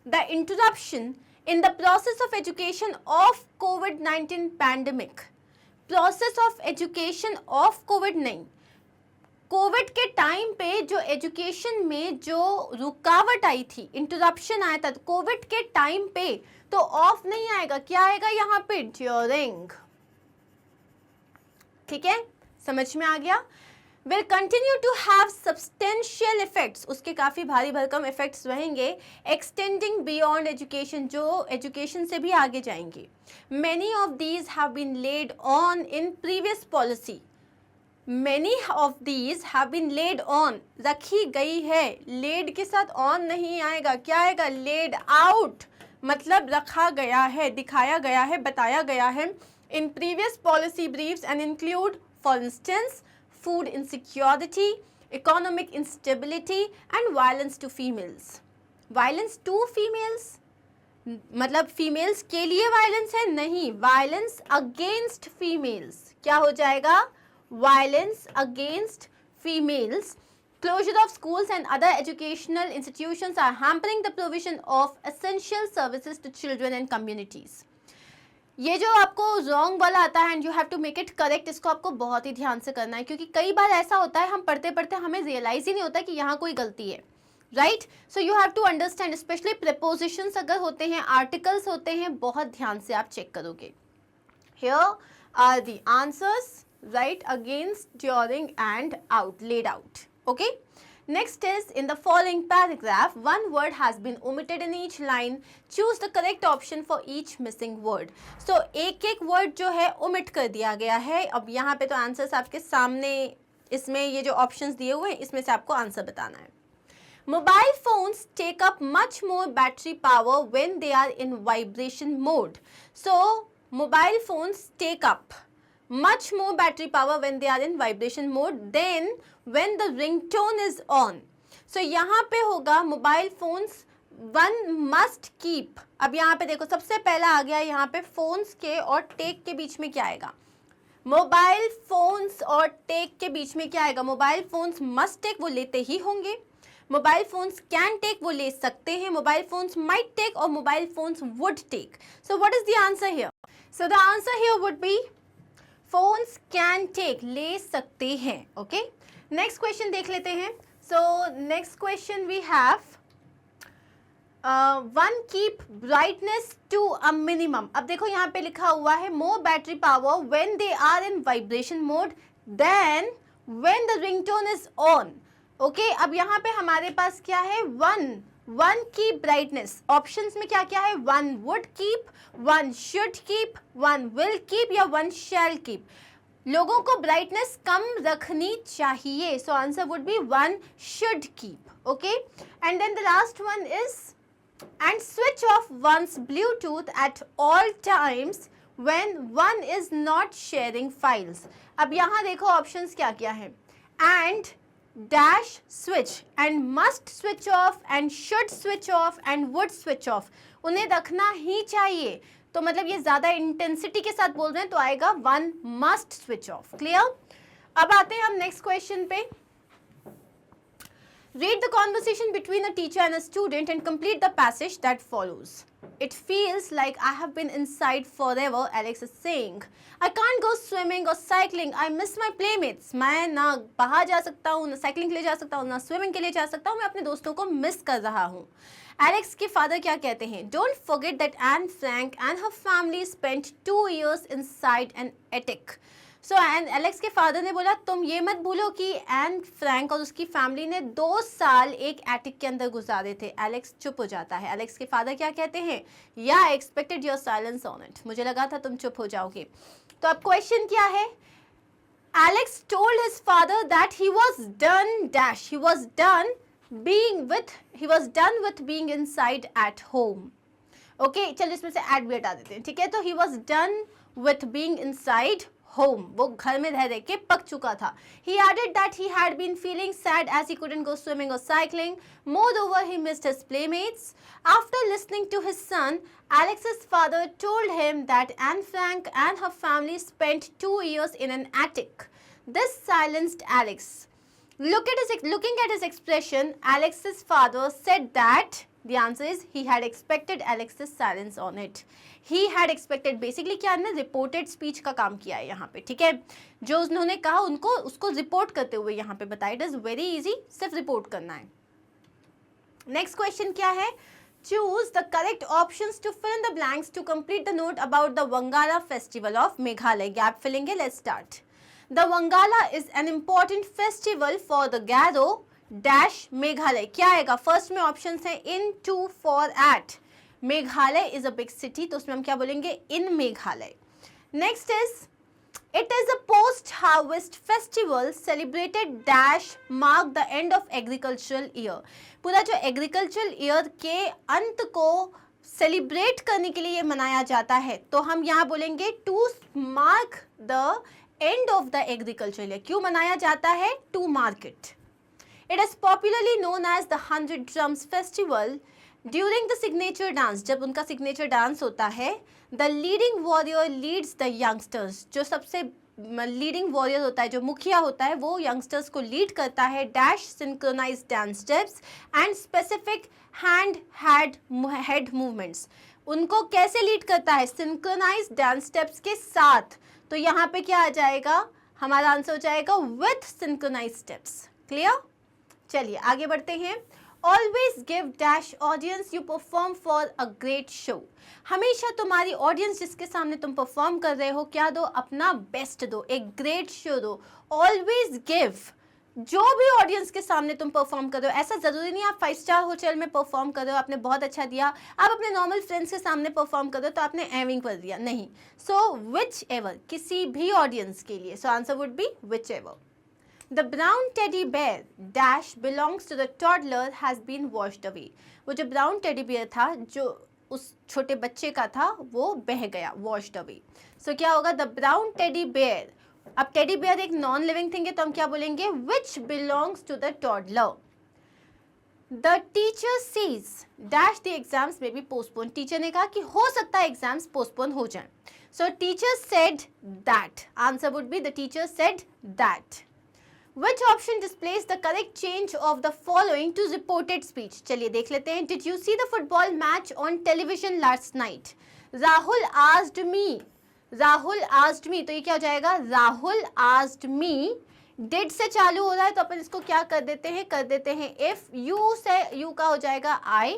The interruption in the process of education of कोविड-19 pandemic. Process of education of covid नहीं, कोविड के टाइम पे जो एजुकेशन में जो रुकावट आई थी, इंटरप्शन आया था कोविड के टाइम पे, तो ऑफ नहीं आएगा. क्या आएगा यहाँ पे? ड्यूरिंग. ठीक है, समझ में आ गया. will continue to have substantial effects, उसके काफ़ी भारी भरकम इफेक्ट्स रहेंगे. extending beyond education, जो education से भी आगे जाएंगे. many of these have been laid on in previous policy. many of these have been laid on, रखी गई है. laid के साथ on नहीं आएगा. क्या आएगा? laid out, मतलब रखा गया है, दिखाया गया है, बताया गया है. in previous policy briefs and include, for instance, food insecurity, economic instability and violence to females. Violence to females मतलब फीमेल्स के लिए वायलेंस है? नहीं, वायलेंस अगेंस्ट फीमेल्स. क्या हो जाएगा? Violence against females. Closure of schools and other educational institutions are hampering the provision of essential services to children and communities. ये जो आपको रॉन्ग वाला आता है and you have to make it correct, इसको आपको बहुत ही ध्यान से करना है, क्योंकि कई बार ऐसा होता है हम पढ़ते पढ़ते हमें रियलाइज ही नहीं होता कि यहाँ कोई गलती है. Right, so you have to understand, specially prepositions अगर होते हैं, आर्टिकल्स होते हैं, बहुत ध्यान से आप चेक करोगे. Here are the answers. Right, against, during and out, led out. Okay, next is in the following paragraph one word has been omitted in each line. Choose the correct option for each missing word. So एक एक word जो है omit कर दिया गया है. अब यहाँ पे तो आंसर्स आपके सामने, इसमें ये जो options दिए हुए हैं इसमें से आपको आंसर बताना है. Mobile phones take up much more battery power when they are in vibration mode. So mobile phones take up much more battery power when they are in vibration mode than when the ringtone is on. So यहाँ पे होगा mobile phones one must keep. अब यहाँ पे देखो सबसे पहला आ गया यहाँ पे phones के और take के बीच में क्या आएगा? मोबाइल फोन्स और टेक के बीच में क्या आएगा? मोबाइल फोन्स मस्ट टेक, वो लेते ही होंगे. मोबाइल फोन्स कैन टेक, वो ले सकते हैं. मोबाइल फोन्स माइट टेक और mobile phones would take. So what is the answer here? So the answer here would be phones can take, ले सकते हैं. ओके, नेक्स्ट क्वेश्चन देख लेते हैं. So next question we have one keep brightness to a minimum. अब देखो यहाँ पे लिखा हुआ है more battery power when they are in vibration mode then when the ringtone is on. Okay, अब यहाँ पे हमारे पास क्या है? One keep brightness. ऑप्शंस में क्या क्या है? One would keep, one should keep, one will keep या वन शैल कीप. लोगों को ब्राइटनेस कम रखनी चाहिए. So answer would be one should keep. Okay, and then the last one is and switch off one's Bluetooth at all times when one is not sharing files. अब यहाँ देखो options क्या क्या है? and dash switch and must switch off and should switch off and would switch off. उन्हें रखना ही चाहिए. तो मतलब ये ज़्यादा इंटेंसिटी के साथ बोल रहे हैं तो आएगा one must switch off. Clear? अब आते हैं हम नेक्स्ट क्वेश्चन पे. Read the conversation between a teacher and a student and complete the passage that follows. It feels like I have been inside forever, Alex is saying. I can't go swimming or cycling. I miss my playmates. मैं ना बाहर जा सकता हूँ, ना cycling के लिए जा सकता हूँ, ना स्विमिंग के लिए जा सकता हूँ. मैं अपने दोस्तों को मिस कर रहा हूँ. एलेक्स के फादर क्या कहते हैं? Don't forget that Anne Frank and her family spent 2 years inside an attic. So Alex के फादर ने बोला तुम ये मत भूलो कि एन फ्रैंक और उसकी फैमिली ने 2 साल एक एटिक के अंदर गुजारे थे. एलेक्स चुप हो जाता है. एलेक्स के फादर क्या कहते हैं? या I expected your silence on it. मुझे लगा था तुम चुप हो जाओगे. तो अब क्वेश्चन क्या है? Alex told his father that he was done dash. He was done with being inside at home. Okay, चलिए इसमें से एट भी हटा देते हैं. ठीक है, तो he was done with being inside home. वो घर में रह के पक चुका था. He added that he had been feeling sad as he couldn't go swimming or cycling. Moreover, he missed his playmates. After listening to his son, Alex's father told him that Anne Frank and her family spent 2 years in an attic. This silenced Alex. Looking at his expression, Alex's father said that the answer is he had expected Alex's silence on it. He had expected basically क्या ने reported speech का काम किया है यहाँ पे. ठीक है, जो उन्होंने कहा उनको उसको रिपोर्ट करते हुए यहाँ पे बताया. इट इज वेरी इजी, सिर्फ रिपोर्ट करना है. नेक्स्ट क्वेश्चन क्या है? Choose the correct options to fill in the blanks to complete the note about the Wangala festival of Meghalaya. Gap filling है. Let's start. The Wangala is an important festival for the Garo dash Meghalaya. क्या आएगा? First में option है in, to, for, at. Meghalaya is a big city, तो उसमें हम क्या बोलेंगे? In Meghalaya. Next is it is a post harvest festival celebrated dash mark the end of agricultural year. पूरा जो एग्रीकल्चरल ईयर के अंत को सेलिब्रेट करने के लिए ये मनाया जाता है, तो हम यहाँ बोलेंगे to mark the end of the agricultural year. क्यों मनाया जाता है? To mark it. It is popularly known as the 100 Drums Festival. During the signature dance, जब उनका signature dance होता है, the leading warrior leads the youngsters. जो सबसे leading warrior होता है, जो मुखिया होता है, वो youngsters को lead करता है. Dash synchronized dance steps and specific head movements. उनको कैसे lead करता है? synchronized dance steps के साथ. तो यहाँ पे क्या आ जाएगा? हमारा आंसर हो जाएगा with synchronized steps. Clear? चलिए आगे बढ़ते हैं. Always give dash audience you perform for a great show. हमेशा तुम्हारी ऑडियंस जिसके सामने तुम परफॉर्म कर रहे हो क्या दो? अपना बेस्ट दो, एक ग्रेट शो दो. Always give. जो भी ऑडियंस के सामने तुम परफॉर्म कर रहे हो, ऐसा जरूरी नहीं आप 5 स्टार होटल में परफॉर्म कर रहे हो, आपने बहुत अच्छा दिया, आप अपने नॉर्मल फ्रेंड्स के सामने परफॉर्म कर रहे हो तो आपने एविंग कर दिया, नहीं. सो विच एवर, किसी भी ऑडियंस के लिए. सो answer would B which ever. The brown teddy bear dash belongs to the toddler has been washed away. वो जो brown teddy bear था, जो उस छोटे बच्चे का था, वो बह गया, washed away. So क्या होगा? The brown teddy bear. अब teddy bear एक नॉन लिविंग थिंग है, तो हम क्या बोलेंगे? Which belongs to the toddler. The teacher says dash the exams may be postponed. Teacher ने कहा कि हो सकता है एग्जाम्स पोस्टपोन हो जाएं. So teacher said that. Answer would be the teacher said that. Which option displays the correct change of the following to reported speech? चलिए देख लेते हैं. Did you see the football match on television last night? Rahul asked me. Rahul asked me. तो ये क्या हो जाएगा? Rahul asked me. Did से चालू हो रहा है तो अपन इसको क्या कर देते हैं? If. You से you का हो जाएगा I.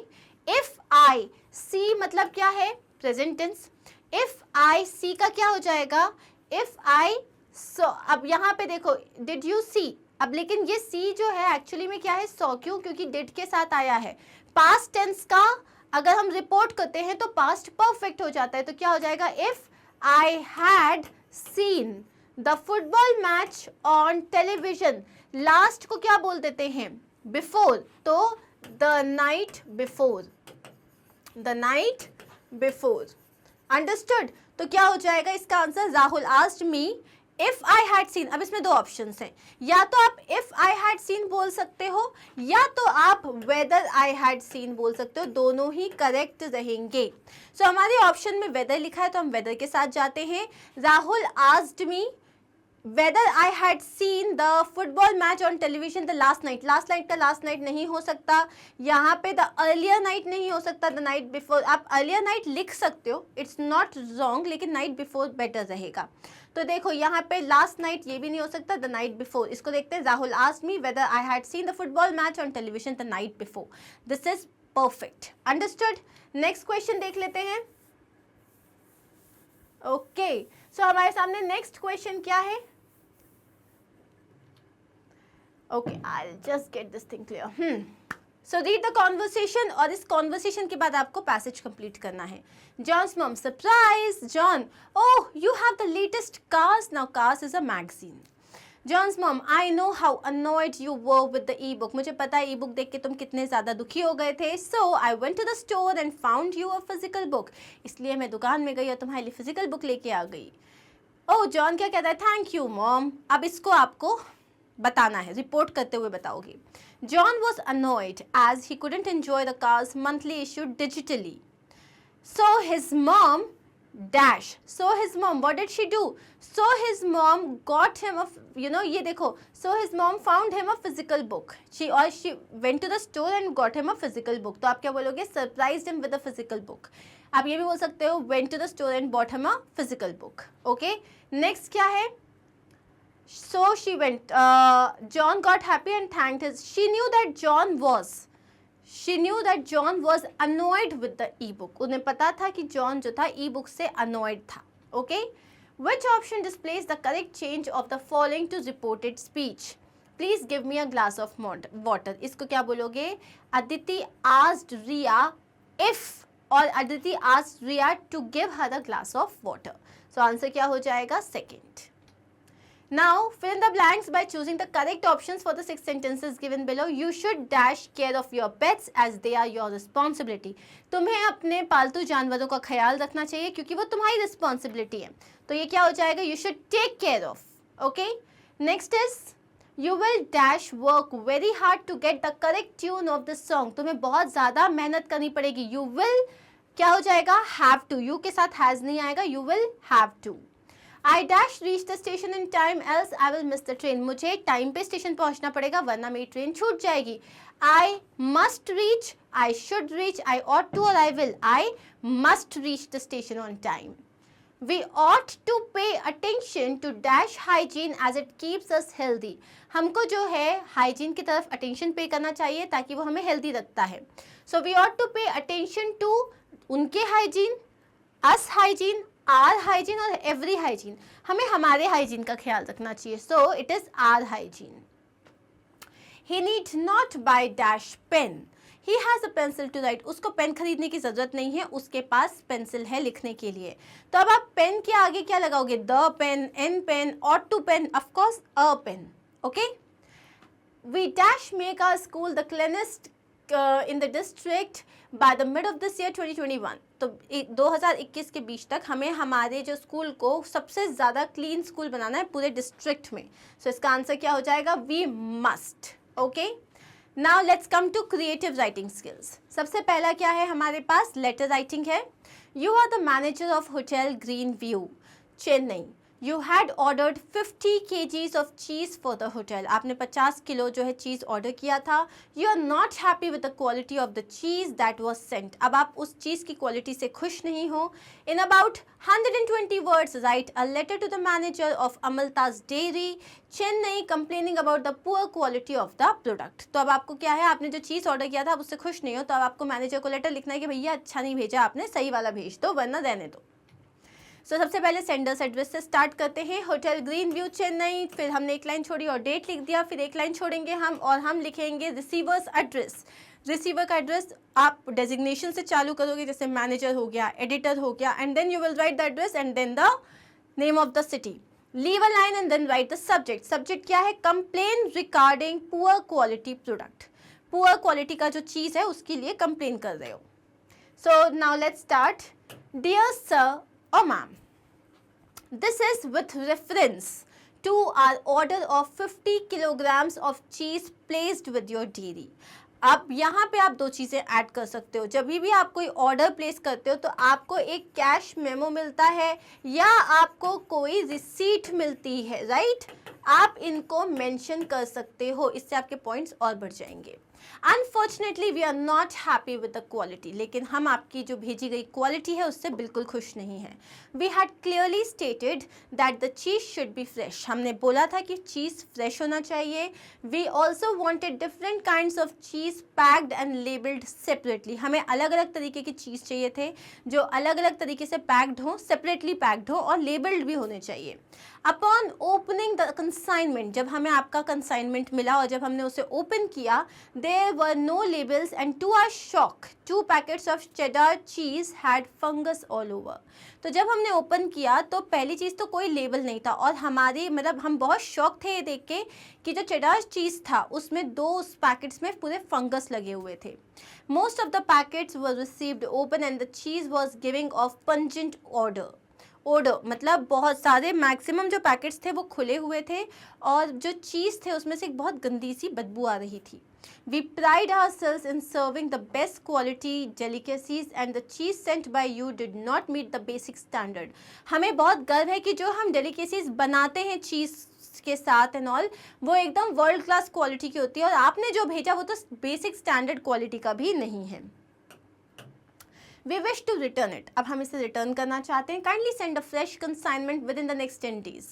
If I. See मतलब क्या है? Present tense. If I see का क्या हो जाएगा? If I. So, अब यहाँ पे देखो did you see. अब लेकिन ये see जो है एक्चुअली में क्या है? saw. क्यों? क्योंकि did के साथ आया है. पास्ट टेंस का अगर हम रिपोर्ट करते हैं तो पास्ट परफेक्ट हो जाता है, तो क्या हो जाएगा? If I had seen the football match on television. Last को क्या बोल देते हैं? बिफोर. तो the night before. The night before. Understood. तो क्या हो जाएगा इसका answer? Rahul asked me if I had seen. अब इसमें दो ऑप्शंस हैं, या तो आप इफ आई हैड सीन बोल सकते हो या तो आप वेदर आई हैड सीन बोल सकते हो. दोनों ही करेक्ट रहेंगे. सो हमारे ऑप्शन में वेदर लिखा है तो हम वेदर के साथ जाते हैं. Rahul asked me whether I had seen the football match on television the last night. last night का last night नहीं हो सकता, यहाँ पे the earlier night नहीं हो सकता, the night before. आप earlier night लिख सकते हो, it's not wrong, लेकिन night before better रहेगा. तो देखो यहाँ पे last night ये भी नहीं हो सकता, the night before. इसको देखते हैं. Rahul asked me whether I had seen the football match on television the night before. This is perfect. Understood? Next question देख लेते हैं. Okay, so हमारे सामने next question क्या है? Okay, I'll just get this thing clear. So read the conversation और इस conversation के बाद आपको passage complete करना है. John's mom, surprise, John. Oh, you have the latest Cars. Now Cars is a magazine. John's mom, I know how annoyed you were with the e-book. मुझे पता है e-book देख के तुम कितने ज़्यादा दुखी हो गए थे. So I went to the store and found you a physical book. इसलिए मैं दुकान में गई और तुम्हारे लिए physical book लेके आ गई. Oh, John क्या कहता है? Thank you, mom. अब इसको आपको बताना है, रिपोर्ट करते हुए बताओगे. John was annoyed as he couldn't enjoy the Cars monthly issue digitally. So his mom what did she do? So his mom got him ये देखो, so his mom found him a physical book. She went to the store and got him a physical book. तो आप क्या बोलोगे? Surprised him with a physical book. आप ये भी बोल सकते हो went to the store and bought him a physical book. Okay, next क्या है? So she went. John got happy and thanked his. She knew that John was annoyed with the e-book. उन्हें पता था कि John जो था e-book से annoyed था. Okay. Which option displays the correct change of the following to reported speech? Please give me a glass of water. इसको क्या बोलोगे? Aditi asked Riya if, और Aditi asked Riya to give her a glass of water. So answer क्या हो जाएगा? Second. Now, fill in the blanks by choosing the correct options for the 6 sentences given below. You should dash care of your pets as they are your responsibility. तुम्हें अपने पालतू जानवरों का ख्याल रखना चाहिए क्योंकि वो तुम्हारी रिस्पॉन्सिबिलिटी है. तो ये क्या हो जाएगा? You should take care of. Okay. Next is you will dash work very hard to get the correct tune of the song. तुम्हें बहुत ज़्यादा मेहनत करनी पड़ेगी. You will क्या हो जाएगा? Have to. You के साथ has नहीं आएगा. You will have to. I dash reach the station in time else I will miss the train. मुझे टाइम पे स्टेशन पहुंचना पड़ेगा वरना मेरी ट्रेन छूट जाएगी. I must reach, I should reach, I ought to or I will. I must reach the station on time. We ought to pay attention to dash hygiene as it keeps us healthy. हमको जो है hygiene की तरफ attention pay करना चाहिए ताकि वो हमें healthy रखता है. So we ought to pay attention to उनके hygiene, us hygiene, our hygiene और एवरी हाइजीन. हमें हमारे हाइजीन का ख्याल रखना चाहिए. So it is our hygiene. He need not buy dash pen. He has a pencil to write. उसको pen खरीदने की ज़रूरत नहीं है, उसके पास पेंसिल है लिखने के लिए. तो अब आप पेन के आगे क्या लगाओगे? The pen, an pen, ought to pen, of course a pen. Okay. We dash make our school the cleanest in the district by the mid of this year 2021. तो 2021 के बीच तक हमें हमारे जो स्कूल को सबसे ज़्यादा क्लीन स्कूल बनाना है पूरे डिस्ट्रिक्ट में. सो इसका आंसर क्या हो जाएगा? We must. Okay. Now let's come to creative writing skills. सबसे पहला क्या है हमारे पास? लेटर राइटिंग है. You are the manager of hotel green view, Chennai. You had ordered 50 kgs of cheese for the hotel. आपने 50 किलो जो है चीज़ ऑर्डर किया था. You are not happy with the quality of the cheese that was sent. अब आप उस चीज़ की quality से खुश नहीं हो. In about 120 words, write a letter to the manager of Amalta's Dairy, Chennai, complaining about the poor quality of the product. तो अब आपको क्या है? आपने जो चीज़ ऑर्डर किया था आप उससे खुश नहीं हो, तो अब आपको मैनेजर को लेटर लिखना है कि भैया अच्छा नहीं भेजा आपने, सही वाला भेज दो वरना रहने दो. सो सबसे पहले सेंडर्स एड्रेस से स्टार्ट करते हैं. Hotel green view Chennai. फिर हमने एक लाइन छोड़ी और डेट लिख दिया. फिर एक लाइन छोड़ेंगे हम और हम लिखेंगे रिसीवर्स एड्रेस. रिसीवर का एड्रेस आप डेजिग्नेशन से चालू करोगे, जैसे मैनेजर हो गया, एडिटर हो गया, and then you will write the address and then the name of the city. Leave a line and then write the subject. Subject क्या है? Complain regarding poor quality product. Poor quality का जो चीज़ है उसके लिए complain कर रहे हो. So now let's start. Dear sir or ma'am, this is with reference to our order of 50 kilograms of cheese placed with your dairy. अब यहाँ पे आप दो चीज़ें ऐड कर सकते हो। जब भी आप कोई ऑर्डर प्लेस करते हो तो आपको एक कैश मेमो मिलता है या आपको कोई रिसीट मिलती है, राइट? आप इनको मेंशन कर सकते हो, इससे आपके पॉइंट्स और बढ़ जाएंगे। Unfortunately we are not happy with the quality, लेकिन हम आपकी जो भेजी गई क्वालिटी है उससे बिल्कुल खुश नहीं हैं। We had clearly stated that the cheese should be fresh, हमने बोला था कि चीज़ फ्रेश होना चाहिए। We also wanted different kinds of cheese packed and labelled separately, हमें अलग अलग तरीके की चीज़ चाहिए थे जो अलग अलग तरीके से पैक्ड हो, सेपरेटली पैक्ड हो और लेबल्ड भी होने चाहिए। अपॉन ओपनिंग द कंसाइनमेंट, जब हमें आपका कंसाइनमेंट मिला और जब हमने उसे ओपन किया, there were no labels and to our shock 2 packets of cheddar cheese had fungus all over। तो जब हमने ओपन किया तो पहली चीज़ तो कोई लेबल नहीं था और हमारी मतलब हम बहुत शॉक थे ये देख के कि जो चेडार चीज़ था उसमें 2 उस पैकेट्स में पूरे फंगस लगे हुए थे। Most of the packets were received open and the cheese was giving of pungent order, मतलब बहुत सारे मैक्सिमम जो पैकेट्स थे वो खुले हुए थे और जो चीज़ थे उसमें से एक बहुत गंदी सी बदबू आ रही थी। We pride ourselves in serving the best quality delicacies and the cheese sent by you did not meet the basic standard। हमें बहुत गर्व है कि जो हम delicacies बनाते हैं चीज़ के साथ एंड ऑल, वो एकदम वर्ल्ड क्लास क्वालिटी की होती है और आपने जो भेजा वो तो बेसिक स्टैंडर्ड क्वालिटी का भी नहीं है। We wish to return it, अब हम इसे रिटर्न करना चाहते हैं। Kindly send a fresh consignment with in the next 10 days,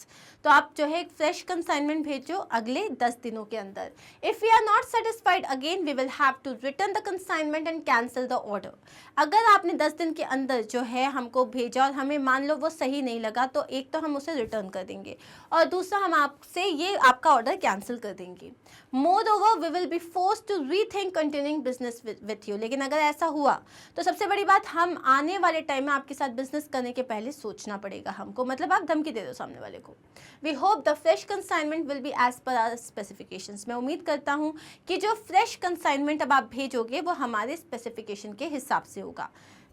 तो आप जो है एक फ्रेश कंसाइनमेंट भेजो अगले 10 दिनों के अंदर। If we are not satisfied again we will have to return the consignment and cancel the order. अगर आपने 10 दिन के अंदर जो है हमको भेजा और हमें मान लो वो सही नहीं लगा तो एक तो हम उसे रिटर्न कर देंगे और दूसरा हम आपसे ये आपका ऑर्डर कैंसिल कर देंगे। Moreover we will be forced to rethink continuing business with you, लेकिन अगर ऐसा हुआ तो सबसे बड़ी बात हम आने वाले टाइम में आपके साथ बिजनेस करने के पहले सोचना पड़ेगा हमको, मतलब आप धमकी दे दो सामने वाले को। We hope the fresh consignment will be as per our specifications, मैं उम्मीद करता हूँ कि जो फ्रेश कंसाइनमेंट अब आप भेजोगे वो हमारे स्पेसिफिकेशन के हिसाब से होगा।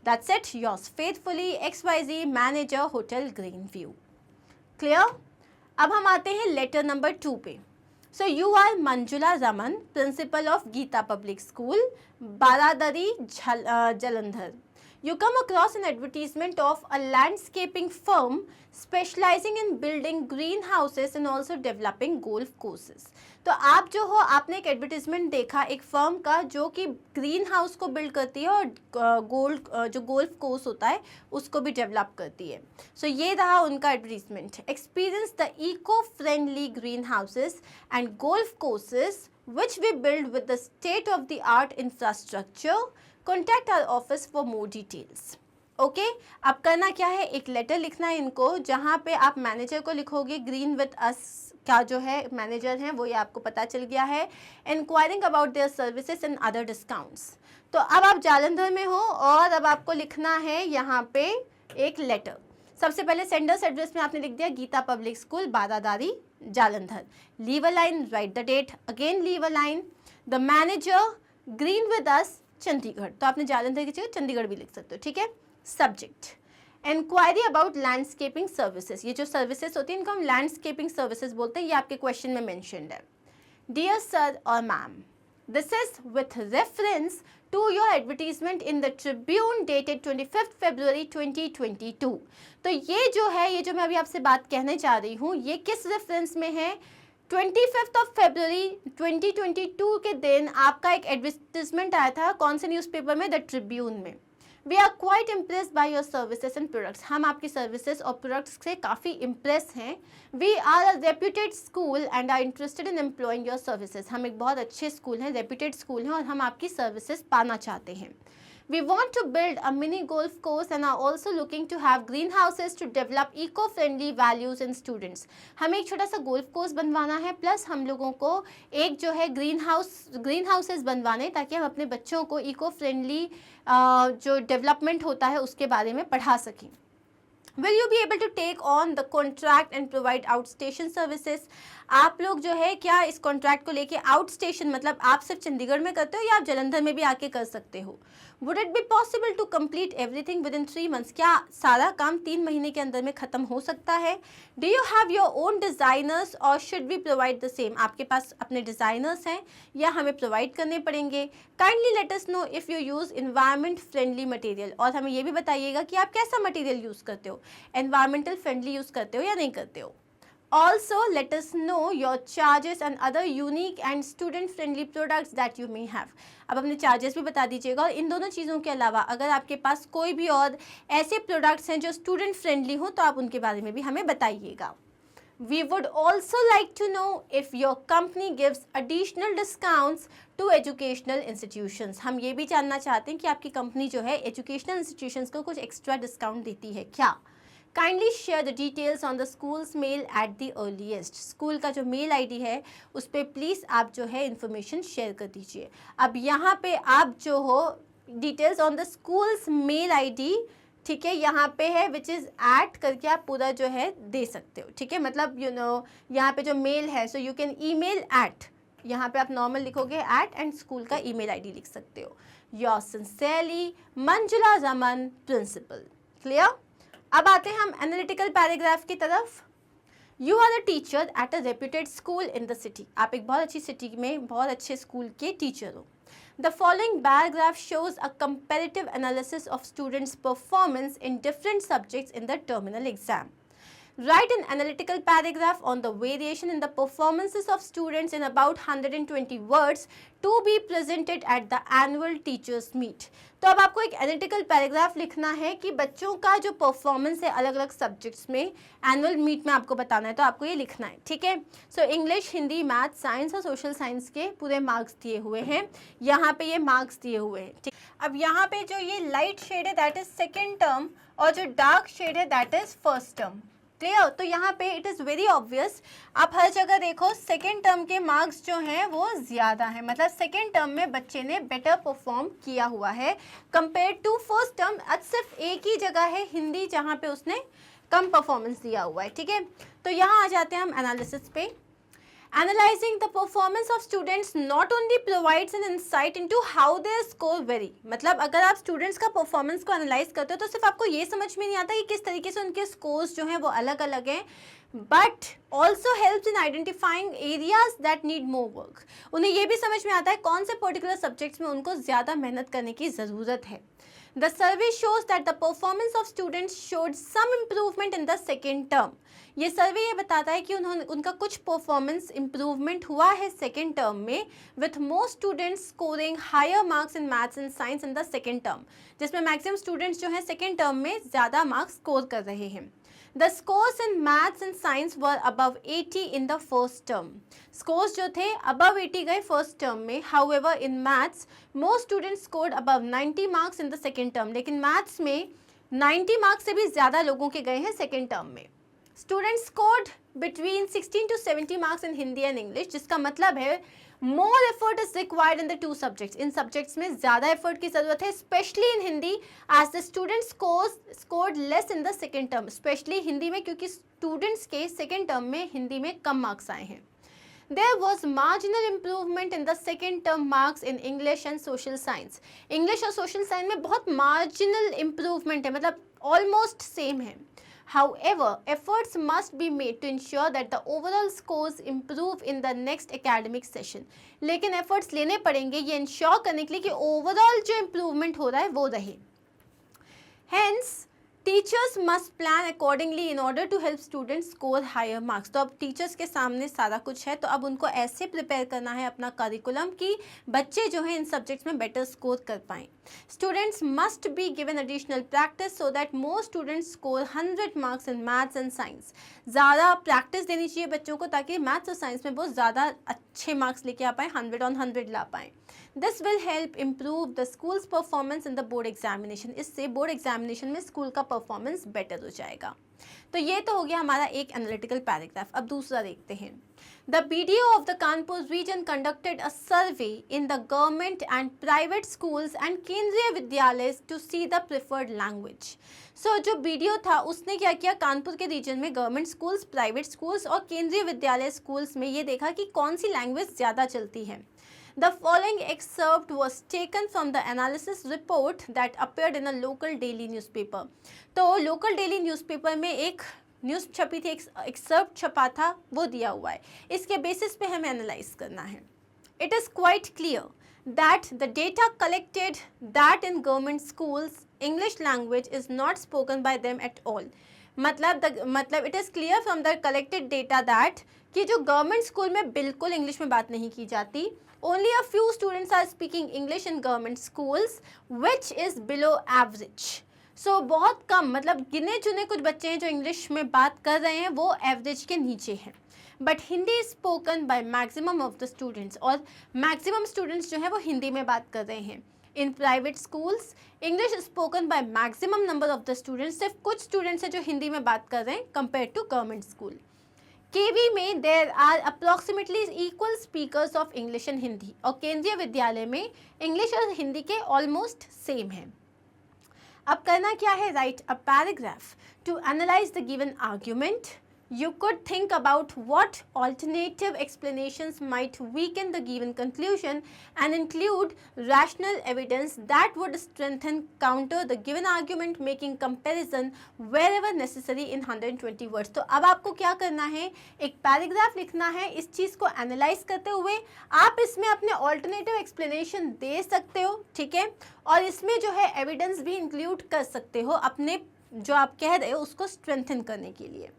That's it, yours faithfully XYZ manager hotel green view. Clear? अब हम आते हैं लेटर नंबर 2 पे। So you are Manjula Raman, principal of Geeta Public School, Baradari, Jalandhar. You come across an advertisement of a landscaping firm specializing in building greenhouses and also developing golf courses. तो आप जो हो आपने एक advertisement देखा एक firm का जो कि ग्रीन हाउस को बिल्ड करती है और जो गोल्फ कोर्स होता है उसको भी डेवलप करती है। सो ये रहा उनका advertisement. Experience the eco friendly green houses and golf courses which we build with the state of the art infrastructure. Contact our office for more details. Okay अब करना क्या है, एक लेटर लिखना है इनको जहाँ पे आप मैनेजर को लिखोगे ग्रीन विद अस का जो है मैनेजर हैं वो ये आपको पता चल गया है, enquiring about their services and other discounts. तो अब आप जालंधर में हो और अब आपको लिखना है यहाँ पे एक लेटर। सबसे पहले सेंडर्स एड्रेस में आपने लिख दिया Geeta public school Baradari Jalandhar. Leave a line, write the date, again leave a line, the manager green with us Chandigarh, तो आपने जालंधर की जगह चंडीगढ़ भी लिख सकते हो, ठीक है। Subject inquiry about landscaping services, ये जो सर्विसेज होती है इनको हम लैंडस्केपिंग सर्विसेज बोलते हैं, ये आपके क्वेश्चन में मेंशन्ड है। डियर सर और ma'am, this is with reference to your advertisement in the Tribune dated 25th February 2022। तो ये जो है ये जो मैं अभी आपसे बात कहने जा रही हूँ ये किस रेफरेंस में है, 25th of February 2022 के दिन आपका एक एडवर्टीजमेंट आया था कौन से न्यूज़पेपर में, द ट्रिब्यून में। We are quite impress by your services and products, हम आपकी सर्विसेज और प्रोडक्ट्स से काफ़ी इम्प्रेस हैं। We are a reputed school and are interested in employing your services, हम एक बहुत अच्छे स्कूल हैं, रेप्यूटेड स्कूल हैं और हम आपकी सर्विसेज पाना चाहते हैं। We want to build a mini golf course and are also looking to have greenhouses to develop eco-friendly values in students। हमें एक छोटा सा गोल्फ कोर्स बनवाना है प्लस हम लोगों को एक जो है ग्रीन हाउसेस बनवाने ताकि हम अपने बच्चों को इको फ्रेंडली जो डेवलपमेंट होता है उसके बारे में पढ़ा सकें। Will you be able to take on the contract and provide outstation services? आप लोग जो है क्या इस कॉन्ट्रैक्ट को लेके आउट स्टेशन मतलब आप सिर्फ चंडीगढ़ में करते हो या आप जलंधर में भी आके कर सकते हो? Would it be possible to complete everything with in 3 months? क्या सारा काम 3 महीने के अंदर में खत्म हो सकता है? Do you have your own designers और should we provide the same? आपके पास अपने डिज़ाइनर्स हैं या हमें प्रोवाइड करने पड़ेंगे? Kindly let us know if you use environment friendly material, और हमें ये भी बताइएगा कि आप कैसा मटेरियल यूज़ करते हो, एनवायरमेंटल फ्रेंडली यूज़ करते हो या नहीं करते हो। Also, let us know your charges and other unique and student-friendly products that you may have. अब अपने चार्जेस भी बता दीजिएगा, और इन दोनों चीज़ों के अलावा अगर आपके पास कोई भी और ऐसे प्रोडक्ट्स हैं जो स्टूडेंट फ्रेंडली हो तो आप उनके बारे में भी हमें बताइएगा। We would also like to know if your company gives additional discounts to educational institutions. हम ये भी जानना चाहते हैं कि आपकी कंपनी जो है एजुकेशनल इंस्टीट्यूशंस को कुछ एक्स्ट्रा डिस्काउंट देती है क्या। Kindly share the details on the school's mail at the earliest. School का जो मेल आईडी है उस पर प्लीज़ आप जो है इन्फॉर्मेशन शेयर कर दीजिए। अब यहाँ पे आप जो हो details on the school's mail ID, ठीक है, यहाँ पे है विच इज़ एट करके आप पूरा जो है दे सकते हो, ठीक है, मतलब यू नो यहाँ पे जो मेल है so you can email eight, यहाँ पे आप नॉर्मल लिखोगे एट एंड स्कूल का ईमेल आईडी लिख सकते हो। योर सिंसियरली मंजुला जमन प्रिंसिपल। क्लियर? अब आते हैं हम एनालिटिकल पैराग्राफ की तरफ। You are a teacher at a reputed school in the city. आप एक बहुत अच्छी सिटी में बहुत अच्छे स्कूल के टीचर हो। The following paragraph shows a comparative analysis of students performance in different subjects in the terminal exam. Write an analytical paragraph on the variation in the performances of students in about 120 words to be presented at the annual teachers meet. तो अब आपको एक analytical paragraph लिखना है कि बच्चों का जो परफॉर्मेंस है अलग अलग सब्जेक्ट्स में एनुअल मीट में आपको बताना है, तो आपको ये लिखना है, ठीक है। So English, Hindi, math, science और सोशल साइंस के पूरे मार्क्स दिए हुए हैं, यहाँ पे ये मार्क्स दिए हुए हैं, ठीक। अब यहाँ पे जो ये लाइट शेड है दैट इज सेकेंड टर्म और जो डार्क शेड है that is first term. Clear? तो यहाँ पे इट इज़ वेरी ऑब्वियस, आप हर जगह देखो सेकेंड टर्म के मार्क्स जो हैं वो ज़्यादा हैं, मतलब सेकेंड टर्म में बच्चे ने बेटर परफॉर्म किया हुआ है कंपेयर टू फर्स्ट टर्म। आज सिर्फ एक ही जगह है हिंदी जहाँ पे उसने कम परफॉर्मेंस दिया हुआ है, ठीक है। तो यहाँ आ जाते हैं हम एनालिसिस पे। Analyzing the performance of students not only provides an insight into how their score vary. मतलब अगर आप स्टूडेंट्स का परफॉर्मेंस को एनालाइज करते हो तो सिर्फ आपको ये समझ में नहीं आता कि किस तरीके से उनके स्कोर्स जो हैं वो अलग अलग हैं, but also helps in identifying areas that need more work. उन्हें ये भी समझ में आता है कौन से पर्टिकुलर सब्जेक्ट्स में उनको ज़्यादा मेहनत करने की ज़रूरत है। The survey shows that the performance of students showed some improvement in the second term. ये सर्वे ये बताता है कि उनका कुछ परफॉर्मेंस इम्प्रूवमेंट हुआ है सेकेंड टर्म में, with most students scoring higher marks in maths and science in the second term, जिसमें मैक्सिमम स्टूडेंट्स जो हैं सेकेंड टर्म में ज़्यादा मार्क्स स्कोर कर रहे हैं। The scores in maths and science were above 80 in the first term. Scores जो थे above 80 गए first term में. However, in maths, most students scored above 90 marks in the second term. लेकिन maths में 90 marks से भी ज़्यादा लोगों के गए हैं second term में. Students scored between 16 to 70 marks in Hindi and English, जिसका मतलब है more effort is required in the two subjects. In subjects में ज़्यादा effort की ज़रूरत है, especially in Hindi, as the students scored less in the second term. Especially Hindi में, क्योंकि students के second term में हिंदी में कम marks आए हैं. There was marginal improvement in the second term marks in English and social science. English और social science में बहुत marginal improvement है, मतलब almost same है. However, efforts must be made to ensure that the overall scores improve in the next academic session. लेकिन efforts लेने पड़ेंगे ये ensure करने के लिए कि overall जो improvement हो रहा है वो रहे. Hence, teachers must plan accordingly in order to help students score higher marks. तो अब टीचर्स के सामने सारा कुछ है, तो अब उनको ऐसे प्रिपेयर करना है अपना करिकुलम कि बच्चे जो हैं इन सब्जेक्ट्स में बेटर स्कोर कर पाएँ. Students must be given additional practice so that more students score 100 marks in maths and science. ज़्यादा प्रैक्टिस देनी चाहिए बच्चों को ताकि मैथ्स और साइंस में बहुत ज़्यादा अच्छे मार्क्स लेके आ पाएँ, 100 on 100 ला पाएँ. This will help improve the school's performance in the board examination. इससे बोर्ड एग्जामिनेशन में स्कूल का परफॉर्मेंस बेटर हो जाएगा. तो ये तो हो गया हमारा एक एनालिटिकल पैराग्राफ. अब दूसरा देखते हैं. The BDO of the Kanpur region conducted a survey in the government and private schools and Kendriya Vidyalayas to see the preferred language. So जो BDO था उसने क्या किया, कानपुर के रीजन में गवर्नमेंट स्कूल्स, प्राइवेट स्कूल्स और केंद्रीय विद्यालय स्कूल्स में ये देखा कि कौन सी लैंग्वेज ज़्यादा चलती है. The following excerpt was taken from the analysis report that appeared in a local daily newspaper. तो local daily newspaper में एक न्यूज़ छपी थी, एक एक्सर्प्ट छपा था, वो दिया हुआ है, इसके बेसिस पे हमें एनालाइज करना है. It is quite clear that the data collected that in government schools English language is not spoken by them at all. मतलब it is clear from the collected data that कि जो government school में बिल्कुल English में बात नहीं की जाती. Only a few students are speaking English in government schools, which is below average. So बहुत कम, मतलब गिने चुने कुछ बच्चे हैं जो इंग्लिश में बात कर रहे हैं, वो एवरेज के नीचे हैं. But Hindi is spoken by maximum of the students, और मैक्सिमम स्टूडेंट्स जो है वो हिंदी में बात कर रहे हैं. In private schools English is spoken by maximum number of the students, सिर्फ कुछ स्टूडेंट्स हैं जो हिंदी में बात कर रहे हैं compare to government school. KV में there are approximately equal speakers of English and Hindi, और केंद्रीय विद्यालय में इंग्लिश और हिंदी के ऑलमोस्ट सेम है. अब करना क्या है, write a paragraph to analyse the given argument. You could think about what alternative explanations might weaken the given conclusion and include rational evidence that would strengthen counter the given argument, making comparison wherever necessary in 120 words. तो अब आपको क्या करना है, एक paragraph लिखना है, इस चीज़ को एनालाइज करते हुए आप इसमें अपने ऑल्टरनेटिव एक्सप्लेनेशन दे सकते हो, ठीक है, और इसमें जो है एविडेंस भी इंक्लूड कर सकते हो अपने जो आप कह रहे हो उसको स्ट्रेंथन करने के लिए.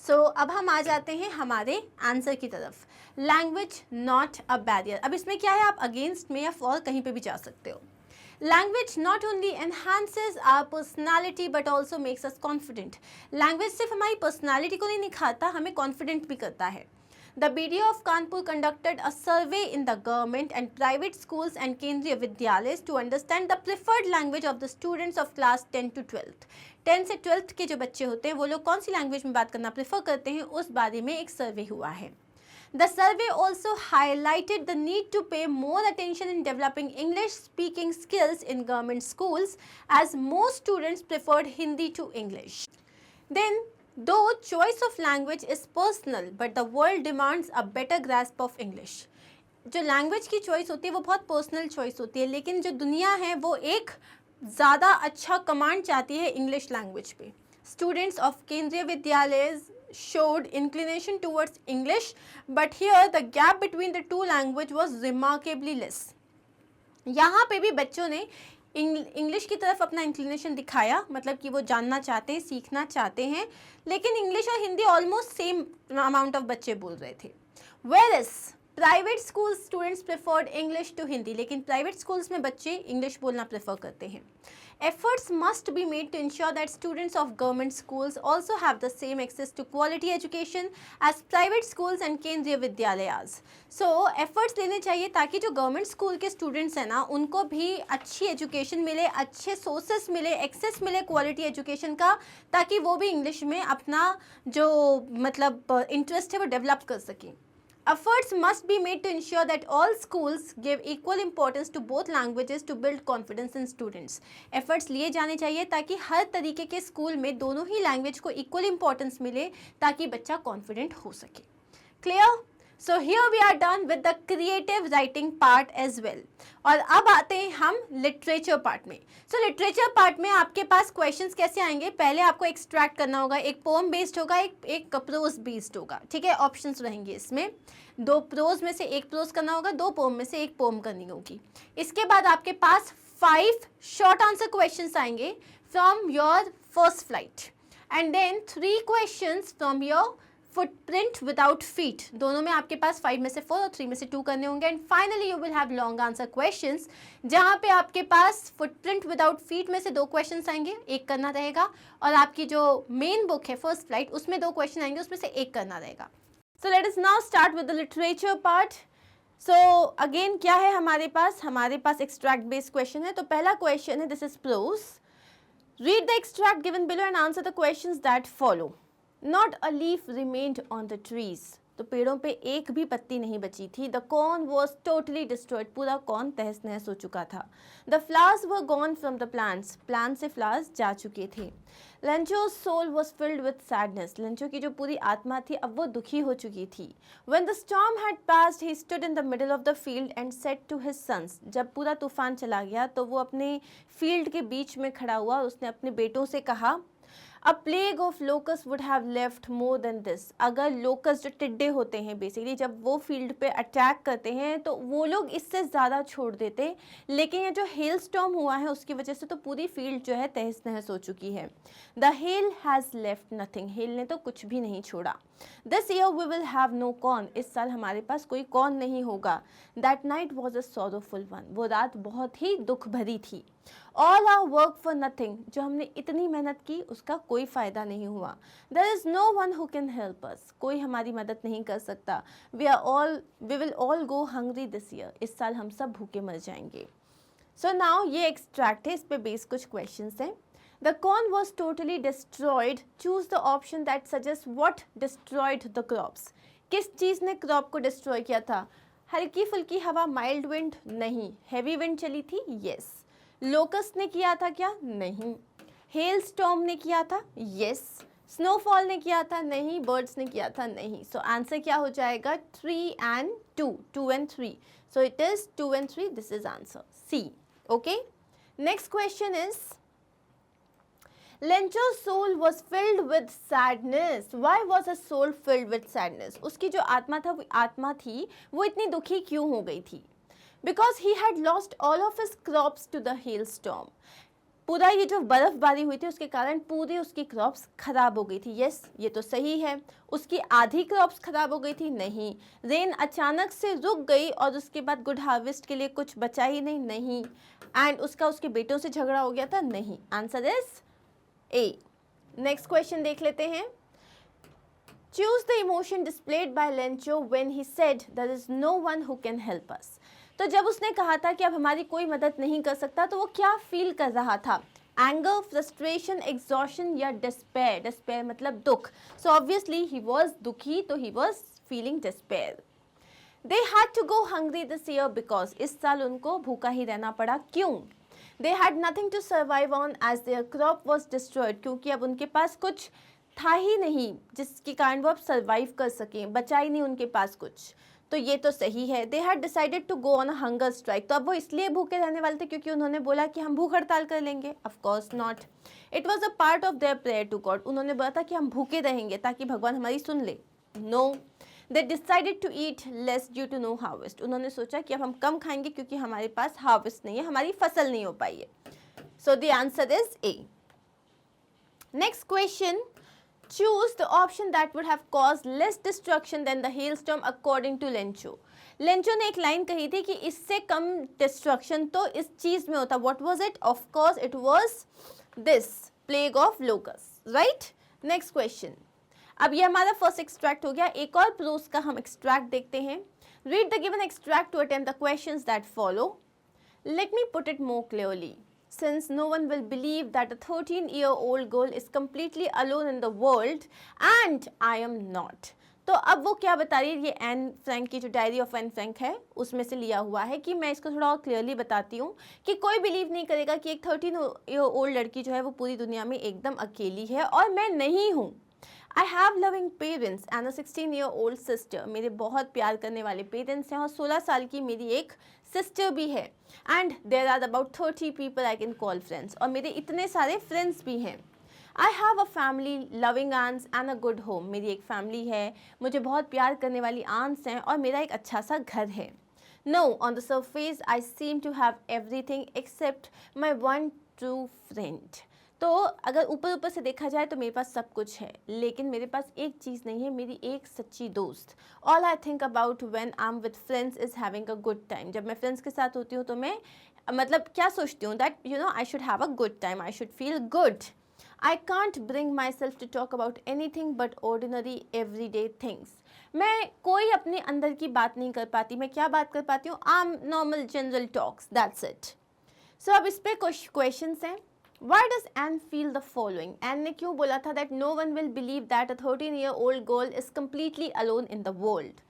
अब हम आ जाते हैं हमारे आंसर की तरफ. Language not a barrier. अब इसमें क्या है, आप अगेंस्ट में या फॉर कहीं पे भी जा सकते हो. Language not only enhances our personality but also makes us confident. Language सिर्फ हमारी पर्सनालिटी को नहीं निखारता, हमें कॉन्फिडेंट भी करता है. The BDO of Kanpur conducted a survey in the government and private schools and Kendriya Vidyalayas to understand the preferred language of the students of class 10 to 12th. 10 से 12th के जो बच्चे होते हैं वो लोग कौन सी लैंग्वेज में बात करना प्रेफर करते हैं, उस बारे में एक सर्वे हुआ है. The survey also highlighted the need to pay more attention in developing English speaking skills in government schools as most students preferred Hindi to English. Then though choice of language is personal, but the world demands a better grasp of English. जो language की choice होती है वो बहुत personal choice होती है, लेकिन जो दुनिया है वो एक ज़्यादा अच्छा कमांड चाहती है इंग्लिश लैंग्वेज पे. स्टूडेंट्स ऑफ केंद्रीय विद्यालय showed inclination towards English, but here the gap between the two language was remarkably less. यहाँ पे भी बच्चों ने इंग्लिश की तरफ अपना इंक्लिनेशन दिखाया, मतलब कि वो जानना चाहते हैं, सीखना चाहते हैं, लेकिन इंग्लिश और Hindi almost same amount of बच्चे बोल रहे थे. Whereas private school students preferred English to Hindi, लेकिन प्राइवेट स्कूल्स में बच्चे इंग्लिश बोलना प्रेफर करते हैं. Efforts must be made to ensure that students of government schools also have the same access to quality education as private schools and केंद्रीय विद्यालयास. So efforts लेने चाहिए ताकि जो गवर्नमेंट स्कूल के स्टूडेंट्स हैं ना, उनको भी अच्छी एजुकेशन मिले, अच्छे सोर्सेस मिले, एक्सेस मिले क्वालिटी एजुकेशन का, ताकि वो भी इंग्लिश में अपना जो मतलब इंटरेस्ट है वो डेवलप कर सकें. Efforts must be made to ensure that all schools give equal importance to both languages to build confidence in students. Efforts लिए जाने चाहिए ताकि हर तरीके के स्कूल में दोनों ही लैंग्वेज को इक्वल इंपॉर्टेंस मिले ताकि बच्चा कॉन्फिडेंट हो सके. Clear? So here we are done with the creative writing part as well. और अब आते हैं हम लिटरेचर पार्ट में. सो लिटरेचर पार्ट में आपके पास क्वेश्चंस कैसे आएंगे, पहले आपको एक्सट्रैक्ट करना होगा. एक पोम बेस्ड होगा, एक प्रोज बेस्ड होगा, ठीक है. ऑप्शंस रहेंगे इसमें, 2 प्रोज में से 1 प्रोज करना होगा, 2 पोम में से 1 पोम करनी होगी. इसके बाद आपके पास 5 शॉर्ट आंसर क्वेश्चंस आएंगे from your first flight, and then 3 questions from your footprint without feet. दोनों में आपके पास 5 में से 4 और 3 में से 2 करने होंगे. And finally you will have long answer questions, जहां पे आपके पास फुटप्रिंट विदाउट फीट में से 2 क्वेश्चंस आएंगे, 1 करना रहेगा, और आपकी जो मेन बुक है फर्स्ट फ्लाइट उसमें 2 क्वेश्चन आएंगे, उसमें से 1 करना रहेगा. So let us now start with the literature part. So again क्या है हमारे पास एक्सट्रैक्ट बेस्ड क्वेश्चन है. तो पहला क्वेश्चन है, this is prose. Read the extract given below and answer the questions that follow. Not a leaf remained on the trees. तो पेड़ों पे एक भी पत्ती नहीं बची थी। The corn was totally destroyed, पूरा कॉर्न तहस नहस हो चुका था। The flowers were gone from the plants, plant से फ्लावर्स जा चुके थे। Lencho's soul was filled with sadness, Lencho की जो पूरी आत्मा थी अब वो दुखी हो चुकी थी। When the storm had passed, he stood in the middle of the field and said to his sons, जब पूरा तूफान चला गया तो वो अपने फील्ड के बीच में खड़ा हुआ और उसने अपने बेटों से कहा, A plague of locusts would have left more than this. अगर लोकस जो टिड्डे होते हैं बेसिकली, जब वो फील्ड पे अटैक करते हैं तो वो लोग इससे ज़्यादा छोड़ देते, लेकिन ये जो हेल स्टॉर्म हुआ है उसकी वजह से तो पूरी फील्ड जो है तहस नहस हो चुकी है। The hail has left nothing, hail ने तो कुछ भी नहीं छोड़ा। This year we will have no corn, इस साल हमारे पास कोई कॉर्न नहीं होगा। That night was a sorrowful one, वो रात बहुत ही दुख भरी थी। All our work for nothing, जो हमने इतनी मेहनत की उसका कोई फ़ायदा नहीं हुआ। There is no one who can help us, कोई हमारी मदद नहीं कर सकता। We will all go hungry this year, इस साल हम सब भूखे मर जाएंगे। सो नाउ ये एक्सट्रैक्ट है, इस पे बेस कुछ क्वेश्चंस हैं। The corn was totally destroyed, choose the option that suggest what destroyed the crops. किस चीज़ ने क्रॉप को डिस्ट्रॉय किया था? हल्की फुल्की हवा, माइल्ड विंड? नहीं। हैवी विंड चली थी? यस। लोकस्ट ने किया था क्या? नहीं। हेल स्टॉर्म ने किया था? यस। स्नोफॉल ने किया था? नहीं। बर्ड्स ने किया था? नहीं। सो आंसर क्या हो जाएगा? 3 and 2, 2 and 3. So it is 2 and 3. This is answer C. Okay. Next question is, Lencho's soul was filled with sadness. Why was his soul filled with sadness? उसकी जो आत्मा थी वो इतनी दुखी क्यों हो गई थी? Because he had lost all of his crops to the hailstorm. पूरा ये जो बर्फबारी हुई थी उसके कारण पूरी उसकी क्रॉप्स खराब हो गई थी। यस, ये तो सही है। उसकी आधी क्रॉप्स खराब हो गई थी? नहीं। रेन अचानक से रुक गई और उसके बाद गुड हार्वेस्ट के लिए कुछ बचा ही नहीं? नहीं। एंड उसके बेटों से झगड़ा हो गया था? नहीं। Answer is A. Next question देख लेते हैं। Choose the emotion displayed by Lencho when he said there is no one who can help us. तो जब उसने कहा था कि अब हमारी कोई मदद नहीं कर सकता, तो वो क्या फील कर रहा था? एंगर, फ्रस्ट्रेशन, एग्जॉशन या डिस्पेयर? डिस्पेयर मतलब दुख। सो ऑब्वियसली ही वॉज दुखी, तो he was feeling despair. They had to go hungry this year because, इस साल उनको भूखा ही रहना पड़ा। क्यों? They had nothing to survive on as their crop was destroyed, क्योंकि अब उनके पास कुछ था ही नहीं जिसके कारण वो अब सर्वाइव कर सकें, बचा ही नहीं उनके पास कुछ। तो ये तो सही है। They had decided to go on a hunger strike, तो अब वो इसलिए भूखे रहने वाले थे क्योंकि उन्होंने बोला कि हम भूख हड़ताल कर लेंगे? Of course not. It was a part of their prayer to God, उन्होंने बोला था कि हम भूखे रहेंगे ताकि भगवान हमारी सुन ले? No. They decided to eat less due to no harvest, उन्होंने सोचा कि अब हम कम खाएंगे क्योंकि हमारे पास हार्वेस्ट नहीं है, हमारी फसल नहीं हो पाई है। सो the answer is A. Next question, choose the option that would have caused less destruction than the hailstorm according to Lencho. Lencho ने एक लाइन कही थी कि इससे कम डिस्ट्रक्शन तो इस चीज में होता। What was it? Of course it was this plague of locusts, right? Next question. अब ये हमारा फर्स्ट एक्सट्रैक्ट हो गया। एक और प्रोस का हम एक्सट्रैक्ट देखते हैं। Read the given extract to attempt the questions that follow. Let me put it more clearly. Since no one will believe that a 13-year-old girl is completely alone in the world and I am not. तो अब वो क्या बता रही है? ये Anne Frank की जो डायरी ऑफ एन फ्रैंक है उसमें से लिया हुआ है कि मैं इसको थोड़ा और क्लियरली बताती हूँ कि कोई बिलीव नहीं करेगा कि एक 13-year-old लड़की जो है वो पूरी दुनिया में एकदम अकेली है, और मैं नहीं हूँ। I have loving parents and a 16-year-old sister. मेरे बहुत प्यार करने वाले पेरेंट्स हैं और 16 साल की मेरी एक सिस्टर भी है। And there are about 30 people I can call friends. और मेरे इतने सारे फ्रेंड्स भी हैं। I have a family, loving aunts and a good home. मेरी एक फैमिली है, मुझे बहुत प्यार करने वाली आंट्स हैं और मेरा एक अच्छा सा घर है। No, on the surface I seem to have everything except my one true friend. तो अगर ऊपर ऊपर से देखा जाए तो मेरे पास सब कुछ है, लेकिन मेरे पास एक चीज़ नहीं है, मेरी एक सच्ची दोस्त। All I think about when I am with friends is having a good time. जब मैं फ्रेंड्स के साथ होती हूँ तो मैं मतलब क्या सोचती हूँ? That you know I should have a good time, I should feel good. I can't bring myself to talk about anything but ordinary everyday things. मैं कोई अपने अंदर की बात नहीं कर पाती। मैं क्या बात कर पाती हूँ? आम normal general talks, that's it. So अब इस पर कुछ क्वेश्चंस हैं। Why does Anne feel the following? Anne ने क्यों बोला था that no one will believe that a 13-year-old girl is completely alone in the world?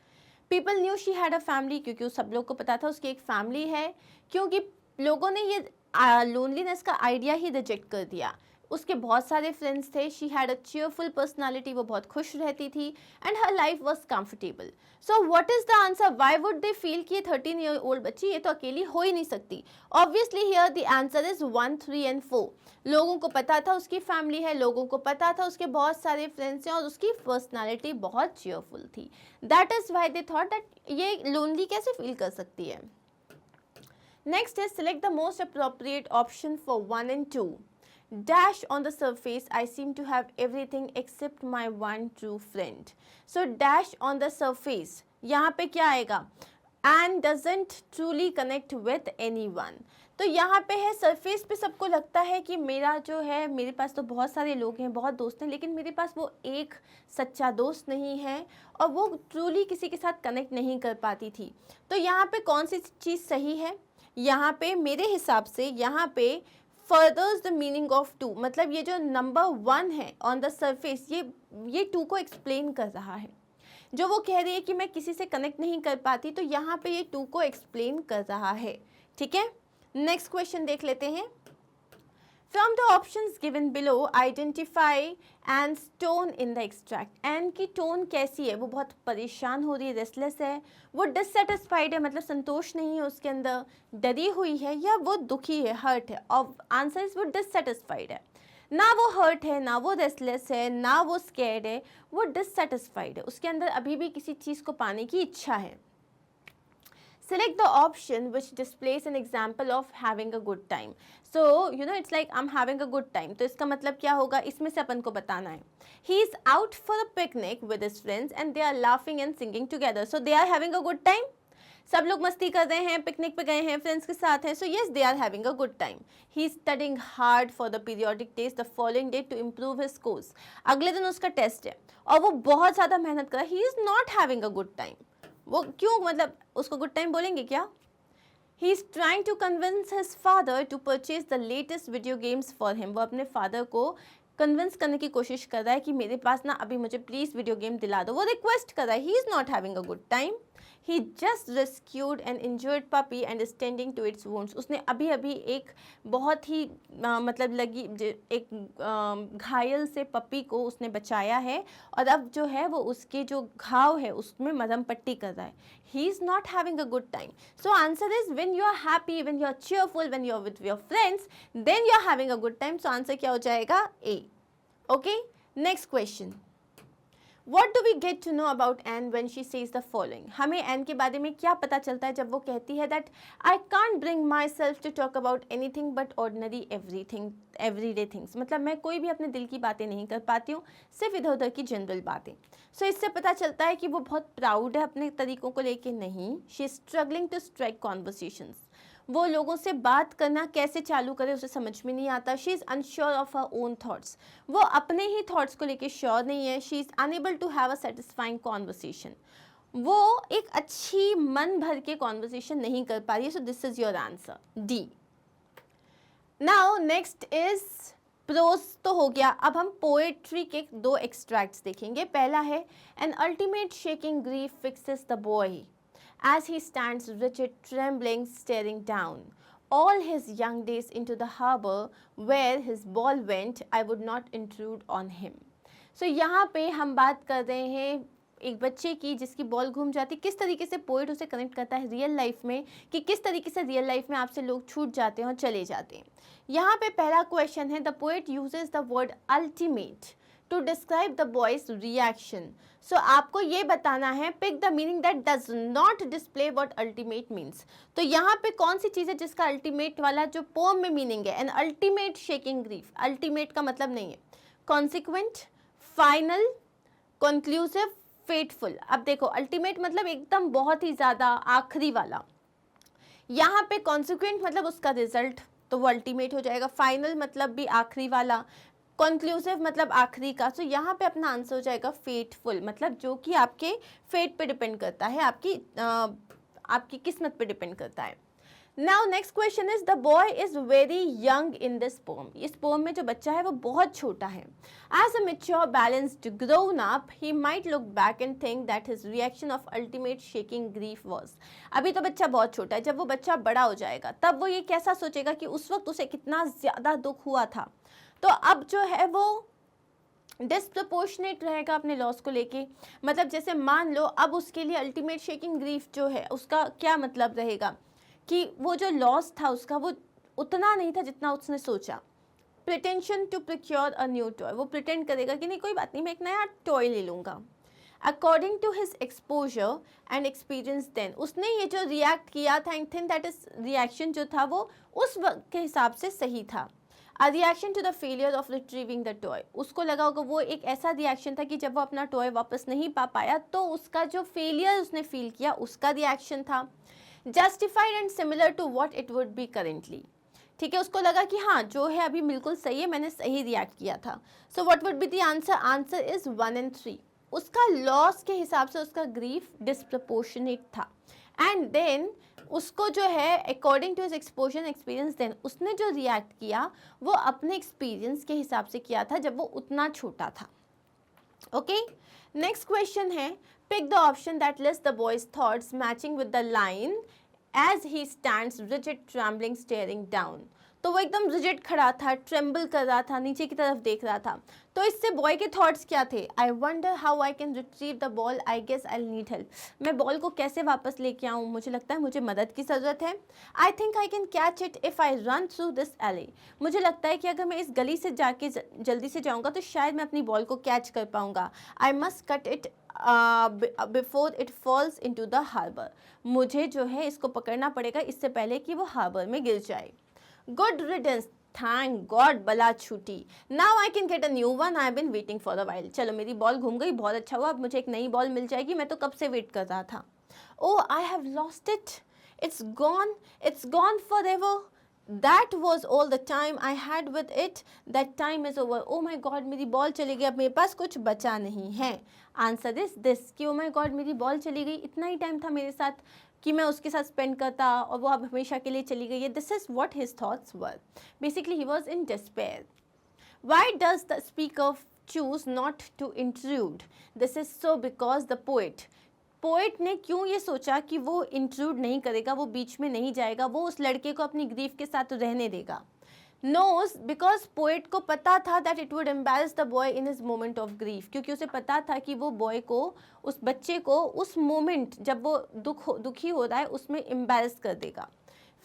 People knew she had a family, क्योंकि उस सब लोग को पता था उसकी एक फैमिली है, क्योंकि लोगों ने ये लोनलीनेस का आइडिया ही रिजेक्ट कर दिया। उसके बहुत सारे फ्रेंड्स थे, she had a cheerful personality, वो बहुत खुश रहती थी, and her life was comfortable. So what is the answer? Why would they feel कि ये 13-year-old बच्ची ये तो अकेली हो ही नहीं सकती? Obviously here the answer is 1, 3 and 4। लोगों को पता था उसकी फैमिली है, लोगों को पता था उसके बहुत सारे फ्रेंड्स हैं, और उसकी पर्सनालिटी बहुत चीयरफुल थी। That is why they thought that ये लोनली कैसे फील कर सकती है। Next is select the most appropriate option for 1 and 2. Dash on the surface, I seem to have everything except my one true friend. So dash on the surface, यहाँ पे क्या आएगा? And doesn't truly connect with anyone. तो यहाँ पे है surface पे सबको लगता है कि मेरा जो है, मेरे पास तो बहुत सारे लोग हैं, बहुत दोस्त हैं, लेकिन मेरे पास वो एक सच्चा दोस्त नहीं है, और वो ट्रूली किसी के साथ कनेक्ट नहीं कर पाती थी। तो यहाँ पे कौन सी चीज़ सही है? यहाँ पे मेरे हिसाब से यहाँ पे furthers the meaning of to, मतलब ये जो नंबर 1 है ऑन द सरफेस, ये 2 को एक्सप्लेन कर रहा है। जो वो कह रही है कि मैं किसी से कनेक्ट नहीं कर पाती, तो यहाँ पे ये 2 को एक्सप्लेन कर रहा है। ठीक है, नेक्स्ट क्वेश्चन देख लेते हैं। From the options given below, identify Anne's tone in the extract. Anne की टोन कैसी है? वो बहुत परेशान हो रही है, रेस्टलेस है, वो डिससेटिस्फाइड है, मतलब संतोष नहीं है उसके अंदर, डरी हुई है, या वो दुखी है, हर्ट है? और आंसर इज वो डिससेटिस्फाइड है। ना वो हर्ट है, ना वो रेस्टलेस है, ना वो स्कैर्ड है, वो डिससेटिस्फाइड है। उसके अंदर अभी भी किसी चीज़ को पाने की इच्छा है। Select the option which displays an example of having a good time. So, you know, it's like I'm having a good time. तो इसका मतलब क्या होगा? इसमें से अपन को बताना है। He is out for a picnic with his friends and they are laughing and singing together. So, they are having a good time. सब लोग मस्ती कर रहे हैं, पिकनिक पे गए हैं, फ्रेंड्स के साथ हैं, so yes, they are having a good time. He is studying hard for the periodic test the following day to improve his scores. अगले दिन उसका टेस्ट है और वो बहुत ज़्यादा मेहनत कर रहा है। He is not having a good time. वो क्यों, मतलब उसको गुड टाइम बोलेंगे क्या? He is trying to convince his father to purchase the latest video games for him. वो अपने फादर को कन्विंस करने की कोशिश कर रहा है कि मेरे पास ना अभी मुझे प्लीज़ वीडियो गेम दिला दो, वो रिक्वेस्ट कर रहा है। He is not having a good time. He just rescued an injured puppy and is tending to its wounds. उसने अभी अभी एक बहुत ही मतलब लगी एक घायल से पपी को उसने बचाया है, और अब जो है वो उसके जो घाव है उसमें मरहम पट्टी कर रहा है। He is not having a good time. So answer is when you are happy, when you are cheerful, when you are with your friends, then you are having a good time. So answer क्या हो जाएगा? A. Okay. Next question. What do we get to know about Anne when she says the following? हमें Anne के बारे में क्या पता चलता है जब वो कहती है that I can't bring myself to talk about anything but ordinary everyday things. मतलब मैं कोई भी अपने दिल की बातें नहीं कर पाती हूँ, सिर्फ इधर उधर की जनरल बातें। So इससे पता चलता है कि वो बहुत प्राउड है अपने तरीकों को लेके नहीं। She is struggling to strike conversations. वो लोगों से बात करना कैसे चालू करे उसे समझ में नहीं आता। She is unsure of her own thoughts, वो अपने ही थॉट्स को लेके श्योर नहीं है। She is unable to have a satisfying conversation, वो एक अच्छी मन भर के कॉन्वर्सेशन नहीं कर पा रही है। So this is your answer, D. Now next is prose तो हो गया, अब हम पोएट्री के 2 एक्सट्रैक्ट्स देखेंगे। पहला है an ultimate shaking grief fixes the boy as he stands rigid, trembling, staring down. All his young days into the harbor where his ball went, I would not intrude on him. So यहाँ पे हम बात कर रहे हैं एक बच्चे की जिसकी बॉल घूम जाती, किस तरीके से पोइट उसे कनेक्ट करता है रियल लाइफ में, कि किस तरीके से रियल लाइफ में आपसे लोग छूट जाते हैं और चले जाते हैं। यहाँ पे पहला क्वेश्चन है, the poet uses the word ultimate to describe the boy's reaction. So आपको ये बताना है pick the meaning that does not display what ultimate means. तो यहाँ पे कौन सी चीज़ है जिसका अल्टीमेट वाला जो पोम में मीनिंग है? An ultimate shaking grief, ultimate का मतलब नहीं है कॉन्सिक्वेंट, फाइनल, कंक्लूसिव, फेटफुल। अब देखो अल्टीमेट मतलब एकदम बहुत ही ज़्यादा आखिरी वाला, यहाँ पे कॉन्सिक्वेंट मतलब उसका रिजल्ट, तो वो अल्टीमेट हो जाएगा। फाइनल मतलब भी आखिरी वाला, कंक्लूसिव मतलब आखिरी का। सो यहाँ पे अपना आंसर हो जाएगा फेटफुल, मतलब जो कि आपके फेट पे डिपेंड करता है, आपकी किस्मत पे डिपेंड करता है। Now next question is the boy is very young in this poem. इस पोम में जो बच्चा है वो बहुत छोटा है. As a mature balanced grown up he might look back and think that his reaction of ultimate shaking grief was. अभी तो बच्चा बहुत छोटा है, जब वो बच्चा बड़ा हो जाएगा तब वो ये कैसा सोचेगा कि उस वक्त उसे कितना ज़्यादा दुख हुआ था. तो अब जो है वो डिस्प्रपोर्शनेट रहेगा अपने लॉस को लेके. मतलब जैसे मान लो अब उसके लिए अल्टीमेट शेकिंग ग्रीफ जो है उसका क्या मतलब रहेगा कि वो जो लॉस था उसका वो उतना नहीं था जितना उसने सोचा. Pretension to procure a new toy. वो प्रिटेंड करेगा कि नहीं कोई बात नहीं मैं एक नया टॉय ले लूँगा. According to his exposure and experience then, उसने ये जो रिएक्ट किया था and think that is reaction जो था वो उस वक्त के हिसाब से सही था. A reaction to the failure of retrieving the toy. उसको लगा होगा वो एक ऐसा रिएक्शन था कि जब वो अपना टॉय वापस नहीं पा पाया तो उसका जो फेलियर उसने फील किया उसका रिएक्शन था. Justified and similar to what it would be currently. ठीक है, उसको लगा कि हाँ जो है अभी बिल्कुल सही है, मैंने सही रिएक्ट किया था. So what would be the answer? Answer is 1 and 3. उसका लॉस के हिसाब से उसका ग्रीफ डिस्प्रपोर्शनेट था. एंड देन उसको जो है according to his exposure experience then उसने जो रिएक्ट किया वो अपने एक्सपीरियंस के हिसाब से किया था जब वो उतना छोटा था. ओके, नेक्स्ट क्वेश्चन है pick the option that lists the boy's thoughts matching with the line as he stands rigid trembling staring down. तो वो एकदम रिजिड खड़ा था, ट्रेम्बल कर रहा था, नीचे की तरफ देख रहा था. तो इससे बॉय के थॉट्स क्या थे? I wonder how I can retrieve the ball, I guess I need help. मैं बॉल को कैसे वापस लेके आऊँ, मुझे लगता है मुझे मदद की ज़रूरत है. I think I can catch it if I run through this alley. मुझे लगता है कि अगर मैं इस गली से जाके जल्दी से जाऊँगा तो शायद मैं अपनी बॉल को कैच कर पाऊँगा. I must cut it before it falls into the harbour. मुझे जो है इसको पकड़ना पड़ेगा इससे पहले कि वो हार्बर में गिर जाए. गुड रिडेंस, थैंक गॉड, बला छूटी. Now I can get a new one, I have been waiting for a while. चलो मेरी बॉल घूम गई, बहुत अच्छा हुआ, अब मुझे एक नई बॉल मिल जाएगी, मैं तो कब से वेट कर रहा था. Oh I have lost it, it's gone forever. That was all the time I had with it, that time is over. Oh my god मेरी बॉल चली गई, अब मेरे पास कुछ बचा नहीं है. आंसर इज दिस कि ओ माई गॉड मेरी बॉल चली गई, इतना ही टाइम था मेरे साथ कि मैं उसके साथ स्पेंड करता और वो अब हमेशा के लिए चली गई है. This is what his thoughts were. Basically he was in despair. Why does the speaker choose not to intrude? This is so because the poet ने क्यों ये सोचा कि वो इंट्रूड नहीं करेगा, वो बीच में नहीं जाएगा, वो उस लड़के को अपनी ग्रीफ के साथ रहने देगा. नोज बिकॉज पोएट को पता था that it would embarrass the boy in his moment of grief. क्योंकि उसे पता था कि वो बॉय को, उस बच्चे को उस मोमेंट जब वो दुखी हो रहा है उसमें एम्बेरस कर देगा.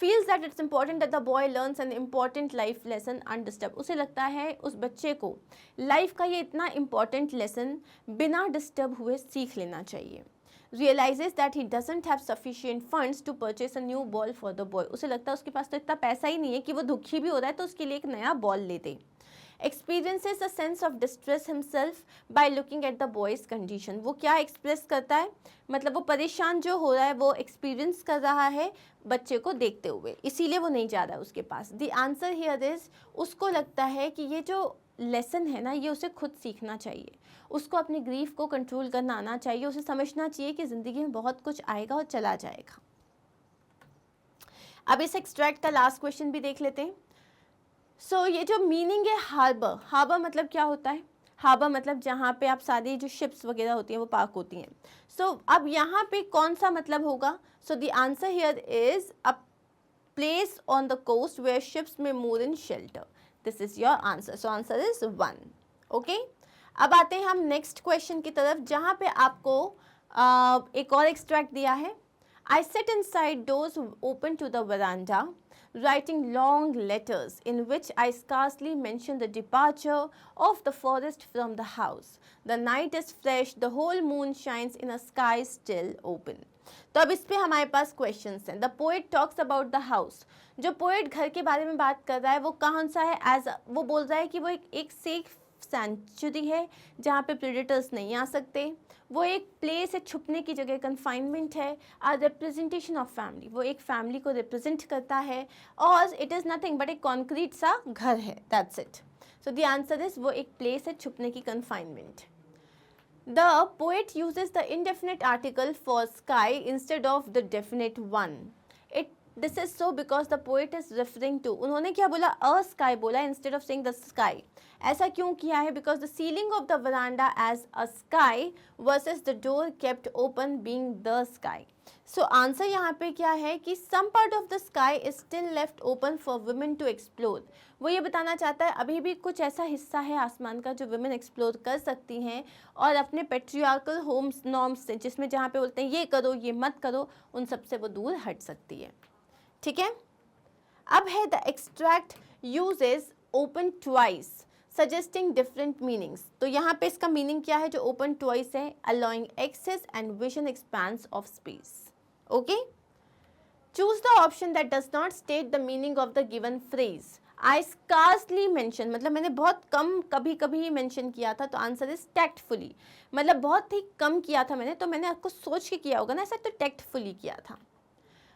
Feels that it's important that the boy learns an important life lesson undisturbed. उसे लगता है उस बच्चे को लाइफ का ये इतना इम्पॉर्टेंट लेसन बिना डिस्टर्ब हुए सीख लेना चाहिए. realizes that he doesn't have sufficient funds to purchase a new ball for the boy. उसे लगता है उसके पास तो इतना पैसा ही नहीं है कि वो दुखी भी हो रहा है तो उसके लिए एक नया बॉल ले दे. Experiences a sense of distress himself by looking at the boy's condition. वो क्या एक्सप्रेस करता है, मतलब वो परेशान जो हो रहा है वो एक्सपीरियंस कर रहा है बच्चे को देखते हुए, इसीलिए वो नहीं जा रहा है उसके पास. The answer here is, उसको लगता है कि ये जो लेसन है ना ये उसे खुद सीखना चाहिए, उसको अपने ग्रीफ को कंट्रोल करना आना चाहिए, उसे समझना चाहिए कि ज़िंदगी में बहुत कुछ आएगा और चला जाएगा. अब इस एक्सट्रैक्ट का लास्ट क्वेश्चन भी देख लेते हैं. सो ये जो मीनिंग है हार्बर, हार्बर मतलब क्या होता है? हार्बर मतलब जहाँ पे आप सारी जो शिप्स वगैरह होती हैं वो पार्क होती हैं. सो अब यहाँ पे कौन सा मतलब होगा? So the answer here is a place on the coast where ships may moor in shelter. This is your answer. So answer is 1. Okay, अब आते हैं हम नेक्स्ट क्वेश्चन की तरफ जहाँ पे आपको एक और एक्सट्रैक्ट दिया है. I sit inside doors open to the veranda, writing long letters in which I scarcely mention the departure of the forest from the house. The night is fresh, the whole moon shines in a sky still open. तो अब इस पे हमारे पास questions हैं. The poet talks about the house. जो poet घर के बारे में बात कर रहा है वो कौन सा है? एज वो बोल रहा है कि वो एक सेफ सेंचुरी है जहाँ पे प्रेडेटर्स नहीं आ सकते. वो एक प्लेस है, छुपने की जगह, कन्फाइनमेंट है. आ रिप्रेजेंटेशन ऑफ फैमिली, वो एक फैमिली को रिप्रेजेंट करता है. और इट इज़ नथिंग बट एक कॉन्क्रीट सा घर है. That's it. So the answer is वो एक प्लेस है छुपने की, confinement. The poet uses the indefinite article for sky instead of the definite one. It this is so because the poet is referring to, उन्होंने क्या बोला, a sky बोला instead of saying the sky. ऐसा क्यों किया है? Because the ceiling of the veranda as a sky versus the door kept open being the sky. So answer यहाँ पे क्या है कि some part of the sky is still left open for women to explore. वो ये बताना चाहता है अभी भी कुछ ऐसा हिस्सा है आसमान का जो वुमेन एक्सप्लोर कर सकती हैं और अपने पेट्रियार्कल होम्स नॉर्म्स से, जिसमें जहाँ पे बोलते हैं ये करो ये मत करो, उन सब से वो दूर हट सकती है। ठीक है, अब है the extract uses open twice suggesting different meanings. तो यहाँ पे इसका मीनिंग क्या है जो ओपन ट्वाइस है? Allowing access and vision expanse of space. Okay, choose the option that does not state the meaning of the given phrase. I scarcely mention, मतलब मैंने बहुत कम कभी कभी ही मेंशन किया था, तो आंसर इज टैक्टफुली, मतलब बहुत ही कम किया था मैंने, तो मैंने आपको सोच के किया होगा ना ऐसा, तो टैक्टफुली किया था।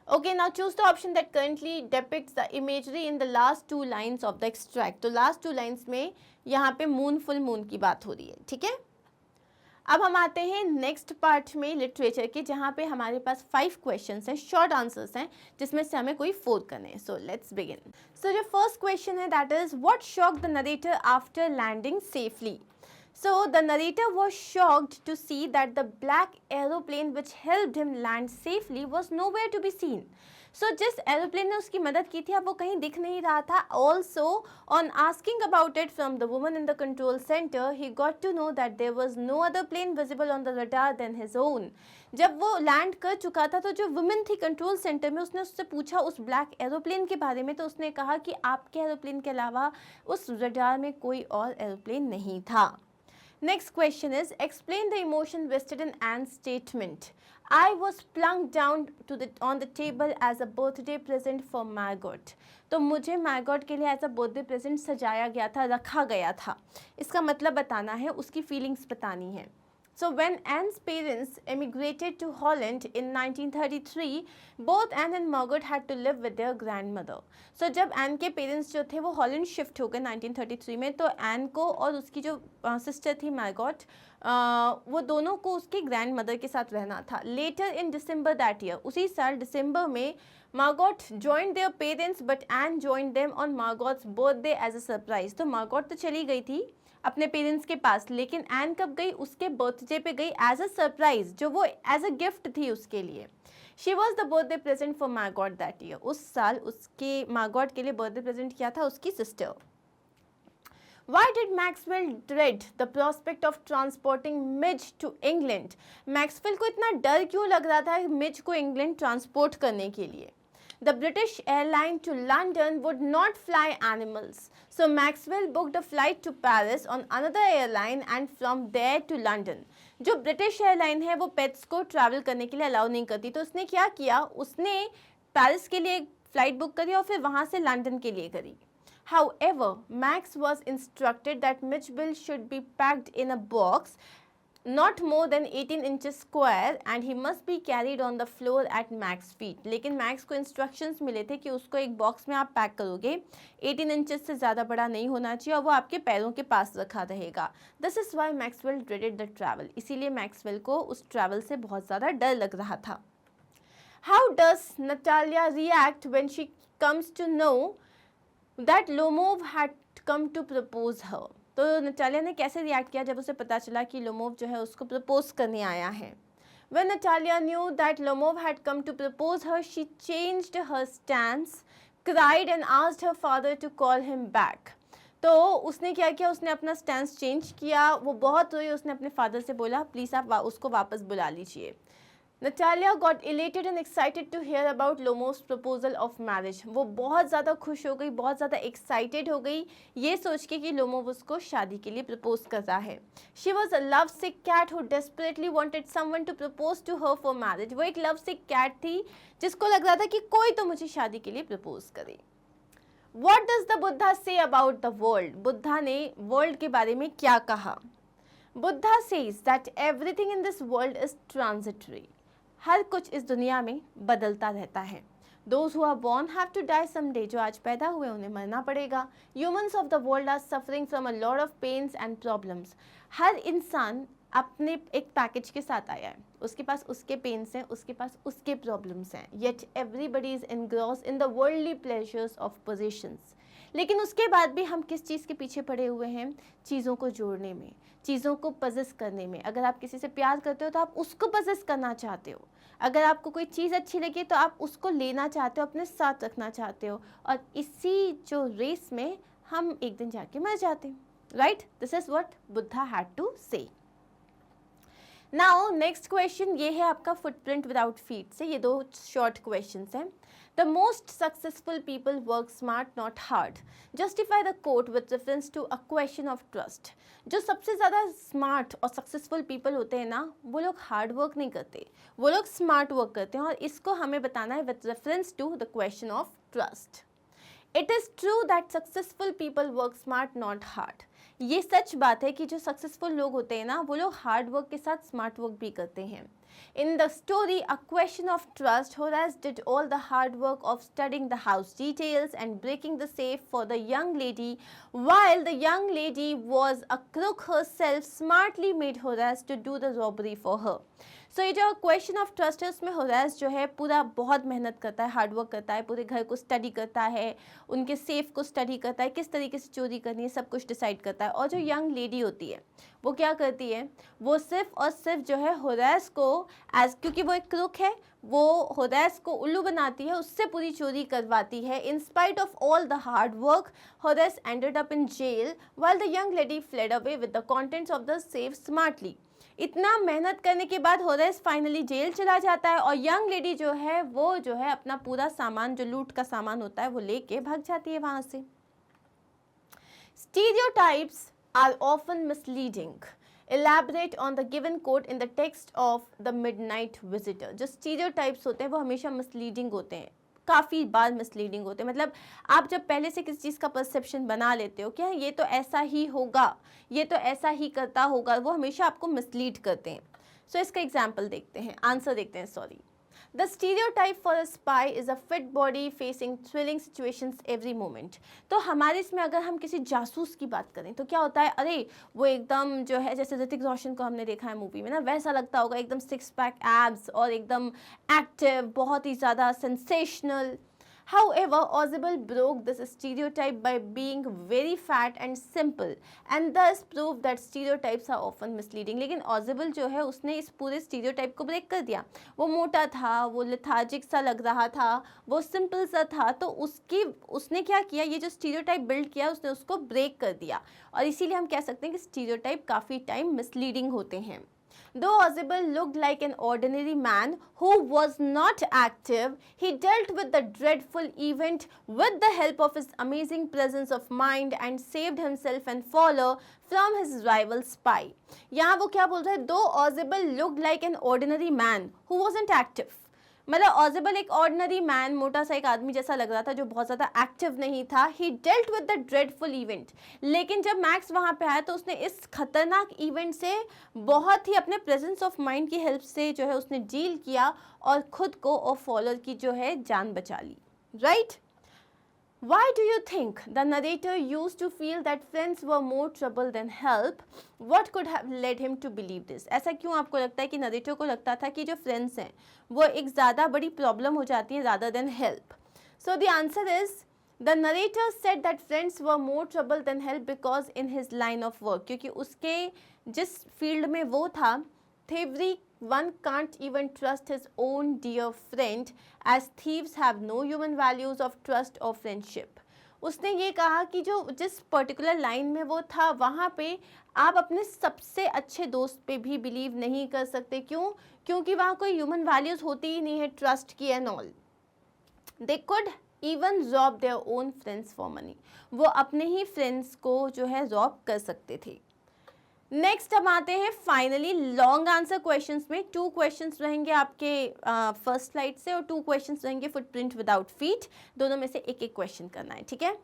Okay, now choose the option that currently depicts the imagery in the last two lines of the extract. तो last two lines में यहाँ पे moon full moon की बात हो रही है। ठीक है, अब हम आते हैं नेक्स्ट पार्ट में लिटरेचर के, जहाँ पे हमारे पास 5 क्वेश्चंस हैं, शॉर्ट आंसर्स हैं, जिसमें से हमें कोई 4 करने हैं। So let's begin. सो जो फर्स्ट क्वेश्चन है that is what shocked the narrator after landing safely. So the narrator was shocked to see that the black aeroplane which helped him land safely was nowhere to be seen. So जिस aeroplane ने उसकी मदद की थी अब वो कहीं दिख नहीं रहा था। Also on asking about it from the woman in the control center, he got to know that there was no other plane visible on the radar than his own. जब वो लैंड कर चुका था तो जो वुमेन थी control centre में, उसने उससे पूछा उस ब्लैक एरोप्लेन के बारे में, तो उसने कहा कि आपके एरोप्लेन के अलावा उस रडार में कोई और एरोप्लेन नहीं था। Next question is explain the emotion vested in Anne's statement. I was plunked down on the table as a birthday present for Margot. तो मुझे मैगॉट के लिए एज अ बर्थडे प्रेजेंट सजाया गया था, रखा गया था। इसका मतलब बताना है, उसकी फीलिंग्स बतानी है। So when Anne's parents emigrated to Holland in 1933, both Anne and Margot had to live with their grandmother. So जब Anne के parents जो थे वो हॉलैंड शिफ्ट हो गए 1933 में, तो Anne को और उसकी जो सिस्टर थी मैगॉट, वो दोनों को उसकी ग्रैंड मदर के साथ रहना था। Later in December that year, उसी साल दिसंबर में Margot joined their parents but Anne joined them on Margot's birthday as a surprise. तो Margot तो चली गई थी अपने पेरेंट्स के पास, लेकिन एन कब गई? उसके बर्थडे पे गई एज अ सरप्राइज, जो वो एज अ गिफ्ट थी उसके लिए। She was the birthday present for maggot that year. उस साल उसके मैगॉट के लिए बर्थडे प्रेजेंट किया था उसकी sister. Why did Maxwell dread the prospect of transporting Midge to England? Maxwell को इतना डर क्यों लग रहा था मिज को इंग्लैंड ट्रांसपोर्ट करने के लिए? The British airline to London would not fly animals, so Maxwell booked a flight to Paris on another airline and from there to London. जो ब्रिटिश एयरलाइन है वो पेट्स को ट्रैवल करने के लिए अलाउ नहीं करती, तो उसने क्या किया, उसने पेरिस के लिए फ्लाइट बुक करी और फिर वहाँ से लंदन के लिए करी। However, Max was instructed that Mitchell should be packed in a box not more than 18 inches square and he must be carried on the floor at Max feet. लेकिन max को इंस्ट्रक्शंस मिले थे कि उसको एक बॉक्स में आप pack करोगे, 18 इंचेस से ज़्यादा बड़ा नहीं होना चाहिए और वो आपके पैरों के पास रखा रहेगा। This is why Maxwell dreaded the travel, इसीलिए मैक्सवेल को उस ट्रैवल से बहुत ज़्यादा डर लग रहा था। How does Natalia react when she comes to know that Lomov had come to propose her? तो नटालिया ने कैसे रिएक्ट किया जब उसे पता चला कि लोमोव जो है उसको प्रपोज करने आया है? When Natalia knew that Lomov had come to propose her, she changed her stance, cried and asked her father to call him back. तो उसने क्या किया, उसने अपना स्टैंस चेंज किया, वो बहुत रोई, उसने अपने फादर से बोला प्लीज़ आप उसको वापस बुला लीजिए। Natalia got elated and excited to hear about Lomov's proposal of marriage. वो बहुत ज़्यादा खुश हो गई, बहुत ज़्यादा एक्साइटेड हो गई ये सोच के कि लोमोव उसको शादी के लिए प्रपोज कर रहा है। She was a lovesick cat who desperately wanted someone to propose to her for marriage. वो एक lovesick cat थी जिसको लग रहा था कि कोई तो मुझे शादी के लिए प्रपोज करे। What does the Buddha say about the world? Buddha ने वर्ल्ड के बारे में क्या कहा? Buddha says that everything in this world is transitory. हर कुछ इस दुनिया में बदलता रहता है। Those who are born have to die someday. जो आज पैदा हुए उन्हें मरना पड़ेगा। Humans of the world are suffering from a lot of pains and problems. हर इंसान अपने एक पैकेज के साथ आया है, उसके पास उसके पेन्स हैं, उसके पास उसके प्रॉब्लम्स हैं, yet everybody is engrossed in the worldly pleasures of possessions. लेकिन उसके बाद भी हम किस चीज़ के पीछे पड़े हुए हैं? चीज़ों को जोड़ने में, चीज़ों को पजेस करने में। अगर आप किसी से प्यार करते हो तो आप उसको पजेस करना चाहते हो, अगर आपको कोई चीज़ अच्छी लगे तो आप उसको लेना चाहते हो, अपने साथ रखना चाहते हो, और इसी जो रेस में हम एक दिन जाके मर जाते हैं, right? This is what Buddha had to say. Now next question ये है आपका फुटप्रिंट विदाउट फीट से। ये 2 शॉर्ट क्वेश्चंस हैं। The most successful people work smart not hard, justify the quote with reference to a question of trust. जो सबसे ज़्यादा smart और सक्सेसफुल पीपल होते हैं ना, वो लोग हार्ड वर्क नहीं करते, वो लोग स्मार्ट वर्क करते हैं, और इसको हमें बताना है with reference to the question of trust. It is true that successful people work smart not hard. ये सच बात है कि जो सक्सेसफुल लोग होते हैं ना, वो लोग हार्ड वर्क के साथ स्मार्ट वर्क भी करते हैं। In the story, A Question of Trust, Horace did all the hard work of studying the house details and breaking the safe for the young lady, while the young lady was a crook herself, smartly made Horace to do the robbery for her. सो ये जो question of trust है उसमें Horace जो है पूरा बहुत मेहनत करता है, हार्ड वर्क करता है, पूरे घर को स्टडी करता है, उनके सेफ को स्टडी करता है, किस तरीके से चोरी करनी है सब कुछ डिसाइड करता है। और जो यंग लेडी होती है वो क्या करती है, वो सिर्फ और सिर्फ जो है होरास को क्योंकि वो एक क्रूक है, वो होरास को उल्लू बनाती है, उससे पूरी चोरी करवाती है। In spite of all the hard work, Horace ended up in jail while the young lady fled away with the contents of the safe smartly. इतना मेहनत करने के बाद होरास फाइनली जेल चला जाता है, और यंग लेडी जो है वो जो है अपना पूरा सामान, जो लूट का सामान होता है, वो लेके भाग जाती है वहाँ से। Stereotypes are often misleading. Elaborate on the given quote in the text of The Midnight Visitor. जो stereotypes होते हैं वो हमेशा misleading होते हैं, काफ़ी बार मिसलीडिंग होते हैं। मतलब आप जब पहले से किसी चीज़ का परसेप्शन बना लेते हो, क्या ये तो ऐसा ही होगा, ये तो ऐसा ही करता होगा, वो हमेशा आपको मिसलीड करते हैं। सो इसका एग्जाम्पल देखते हैं, आंसर देखते हैं, sorry. The stereotype for a spy is a fit body facing thrilling situations every moment. तो हमारे इसमें अगर हम किसी जासूस की बात करें तो क्या होता है, अरे वो एकदम जो है, जैसे ऋतिक रोशन को हमने देखा है मूवी में ना, वैसा लगता होगा, एकदम 6 पैक एब्स और एकदम एक्टिव, बहुत ही ज़्यादा sensational. However, Ozable broke this stereotype by being very fat and simple and thus proved that stereotypes are often misleading. लेकिन Ozable जो है उसने इस पूरे stereotype को break कर दिया। वो मोटा था, वो lethargic सा लग रहा था, वो simple सा था, तो उसने क्या किया, ये जो stereotype build किया उसने उसको break कर दिया, और इसीलिए हम कह सकते हैं कि stereotype काफ़ी time misleading होते हैं। Though Ozable looked like an ordinary man who was not active, he dealt with the dreadful event with the help of his amazing presence of mind and saved himself and follower from his rival spy. यहाँ वो क्या बोल रहा है, though Ozable looked like an ordinary man who wasn't active. मतलब ऑजिबल एक ordinary man, मोटा सा एक आदमी जैसा लग रहा था जो बहुत ज़्यादा एक्टिव नहीं था। He dealt with the dreadful event, लेकिन जब मैक्स वहाँ पे आया तो उसने इस खतरनाक इवेंट से बहुत ही अपने प्रेजेंस ऑफ माइंड की हेल्प से जो है उसने डील किया और खुद को और फॉलोअर की जो है जान बचा ली, right? Why do you think the narrator used to feel that friends were more trouble than help? What could have led him to believe this? ऐसा क्यों आपको लगता है कि नरेटर को लगता था कि जो फ्रेंड्स हैं वो एक ज़्यादा बड़ी प्रॉब्लम हो जाती है rather than help? So the answer is the narrator said that friends were more trouble than help because in his line of work, क्योंकि उसके जिस फील्ड में वो था, thievery, one can't even trust his own dear friend as thieves have no human values of trust or friendship. उसने ये कहा कि जो जिस पर्टिकुलर लाइन में वो था वहाँ पे आप अपने सबसे अच्छे दोस्त पे भी बिलीव नहीं कर सकते। क्यों? क्योंकि वहाँ कोई ह्यूमन वैल्यूज़ होती ही नहीं है ट्रस्ट की and all. They could even rob their own friends for money, वो अपने ही फ्रेंड्स को जो है रॉब कर सकते थे। नेक्स्ट हम आते हैं फाइनली लॉन्ग आंसर क्वेश्चंस में। 2 क्वेश्चंस रहेंगे आपके फर्स्ट स्लाइड से और 2 क्वेश्चंस रहेंगे फुटप्रिंट विदाउट फीट, दोनों में से एक एक क्वेश्चन करना है, ठीक है?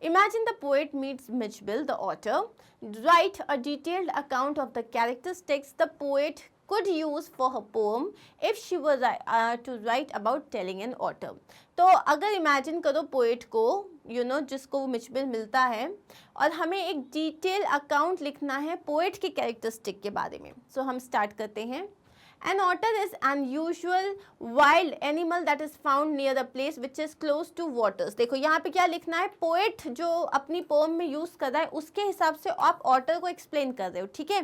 Imagine the poet meets Mitchell, the author. Write a detailed account of the characteristics the poet could use for her poem if she were to write about telling an author. तो अगर imagine करो poet को, जिसको वो Mijbil मिलता है और हमें एक डिटेल अकाउंट लिखना है पोएट की कैरेक्टरिस्टिक के बारे में। सो हम स्टार्ट करते हैं। An otter is an unusual wild animal that is found near the place which is close to waters. देखो यहाँ पे क्या लिखना है, पोएट जो अपनी पोम में यूज़ कर रहा है उसके हिसाब से आप ऑटर को एक्सप्लेन कर रहे हो, ठीक है।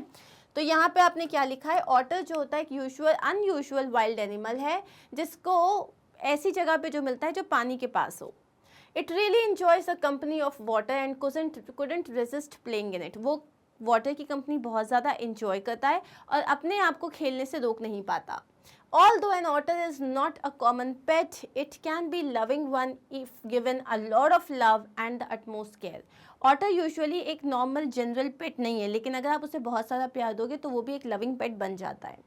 तो यहाँ पे आपने क्या लिखा है, ऑटर जो होता है एक अनयूजुअल वाइल्ड एनिमल है जिसको ऐसी जगह पे जो मिलता है जो पानी के पास हो। It really enjoys the company of water and couldn't resist playing in it. वो वाटर की कंपनी बहुत ज़्यादा इंजॉय करता है और अपने आप को खेलने से रोक नहीं पाता। Although an otter is not a common pet, it can be loving one if given a lot of love and the utmost care. Otter usually एक नॉर्मल जनरल पेट नहीं है, लेकिन अगर आप उसे बहुत सारा प्यार दोगे तो वो भी एक लविंग पेट बन जाता है।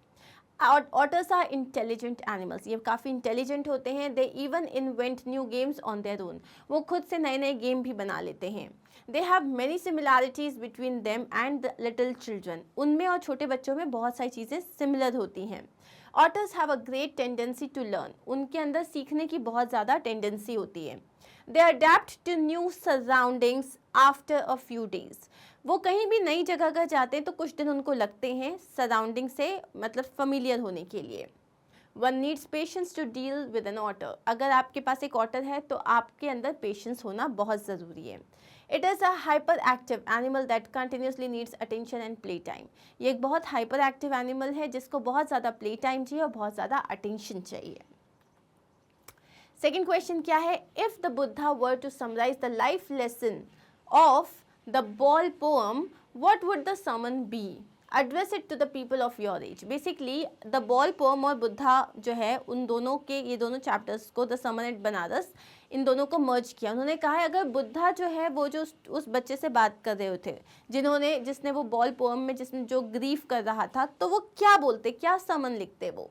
ऑटर्स आर इंटेलिजेंट एनिमल्स, ये काफ़ी इंटेलिजेंट होते हैं। They even invent new games on their own, वो खुद से नए नए गेम भी बना लेते हैं। They have many similarities between them and the little children, उनमें और छोटे बच्चों में बहुत सारी चीज़ें सिमिलर होती हैं। Otters have a great tendency to learn, उनके अंदर सीखने की बहुत ज़्यादा टेंडेंसी होती है। They adapt to new surroundings after a few days, वो कहीं भी नई जगह का जाते हैं तो कुछ दिन उनको लगते हैं सराउंडिंग से मतलब फैमिलियर होने के लिए। One needs patience to deal with an otter, अगर आपके पास एक ऑटर है तो आपके अंदर पेशेंस होना बहुत ज़रूरी है। It is a hyper active animal that continuously needs attention and play time, ये एक बहुत हाइपर एक्टिव एनिमल है जिसको बहुत ज़्यादा प्ले टाइम चाहिए और बहुत ज़्यादा अटेंशन चाहिए। सेकेंड क्वेश्चन क्या है, if the Buddha were to summarise the life lesson of the ball poem, what would the sermon be? Address it to the people of your age. Basically the ball poem और बुद्धा जो है उन दोनों के, ये दोनों चैप्टर्स को द sermon at बनारस, इन दोनों को मर्ज किया। उन्होंने कहा है अगर बुद्धा जो है वो जो उस बच्चे से बात कर रहे थे जिसने वो बॉल पोएम में जिसने जो ग्रीफ कर रहा था, तो वो क्या बोलते, क्या sermon लिखते वो।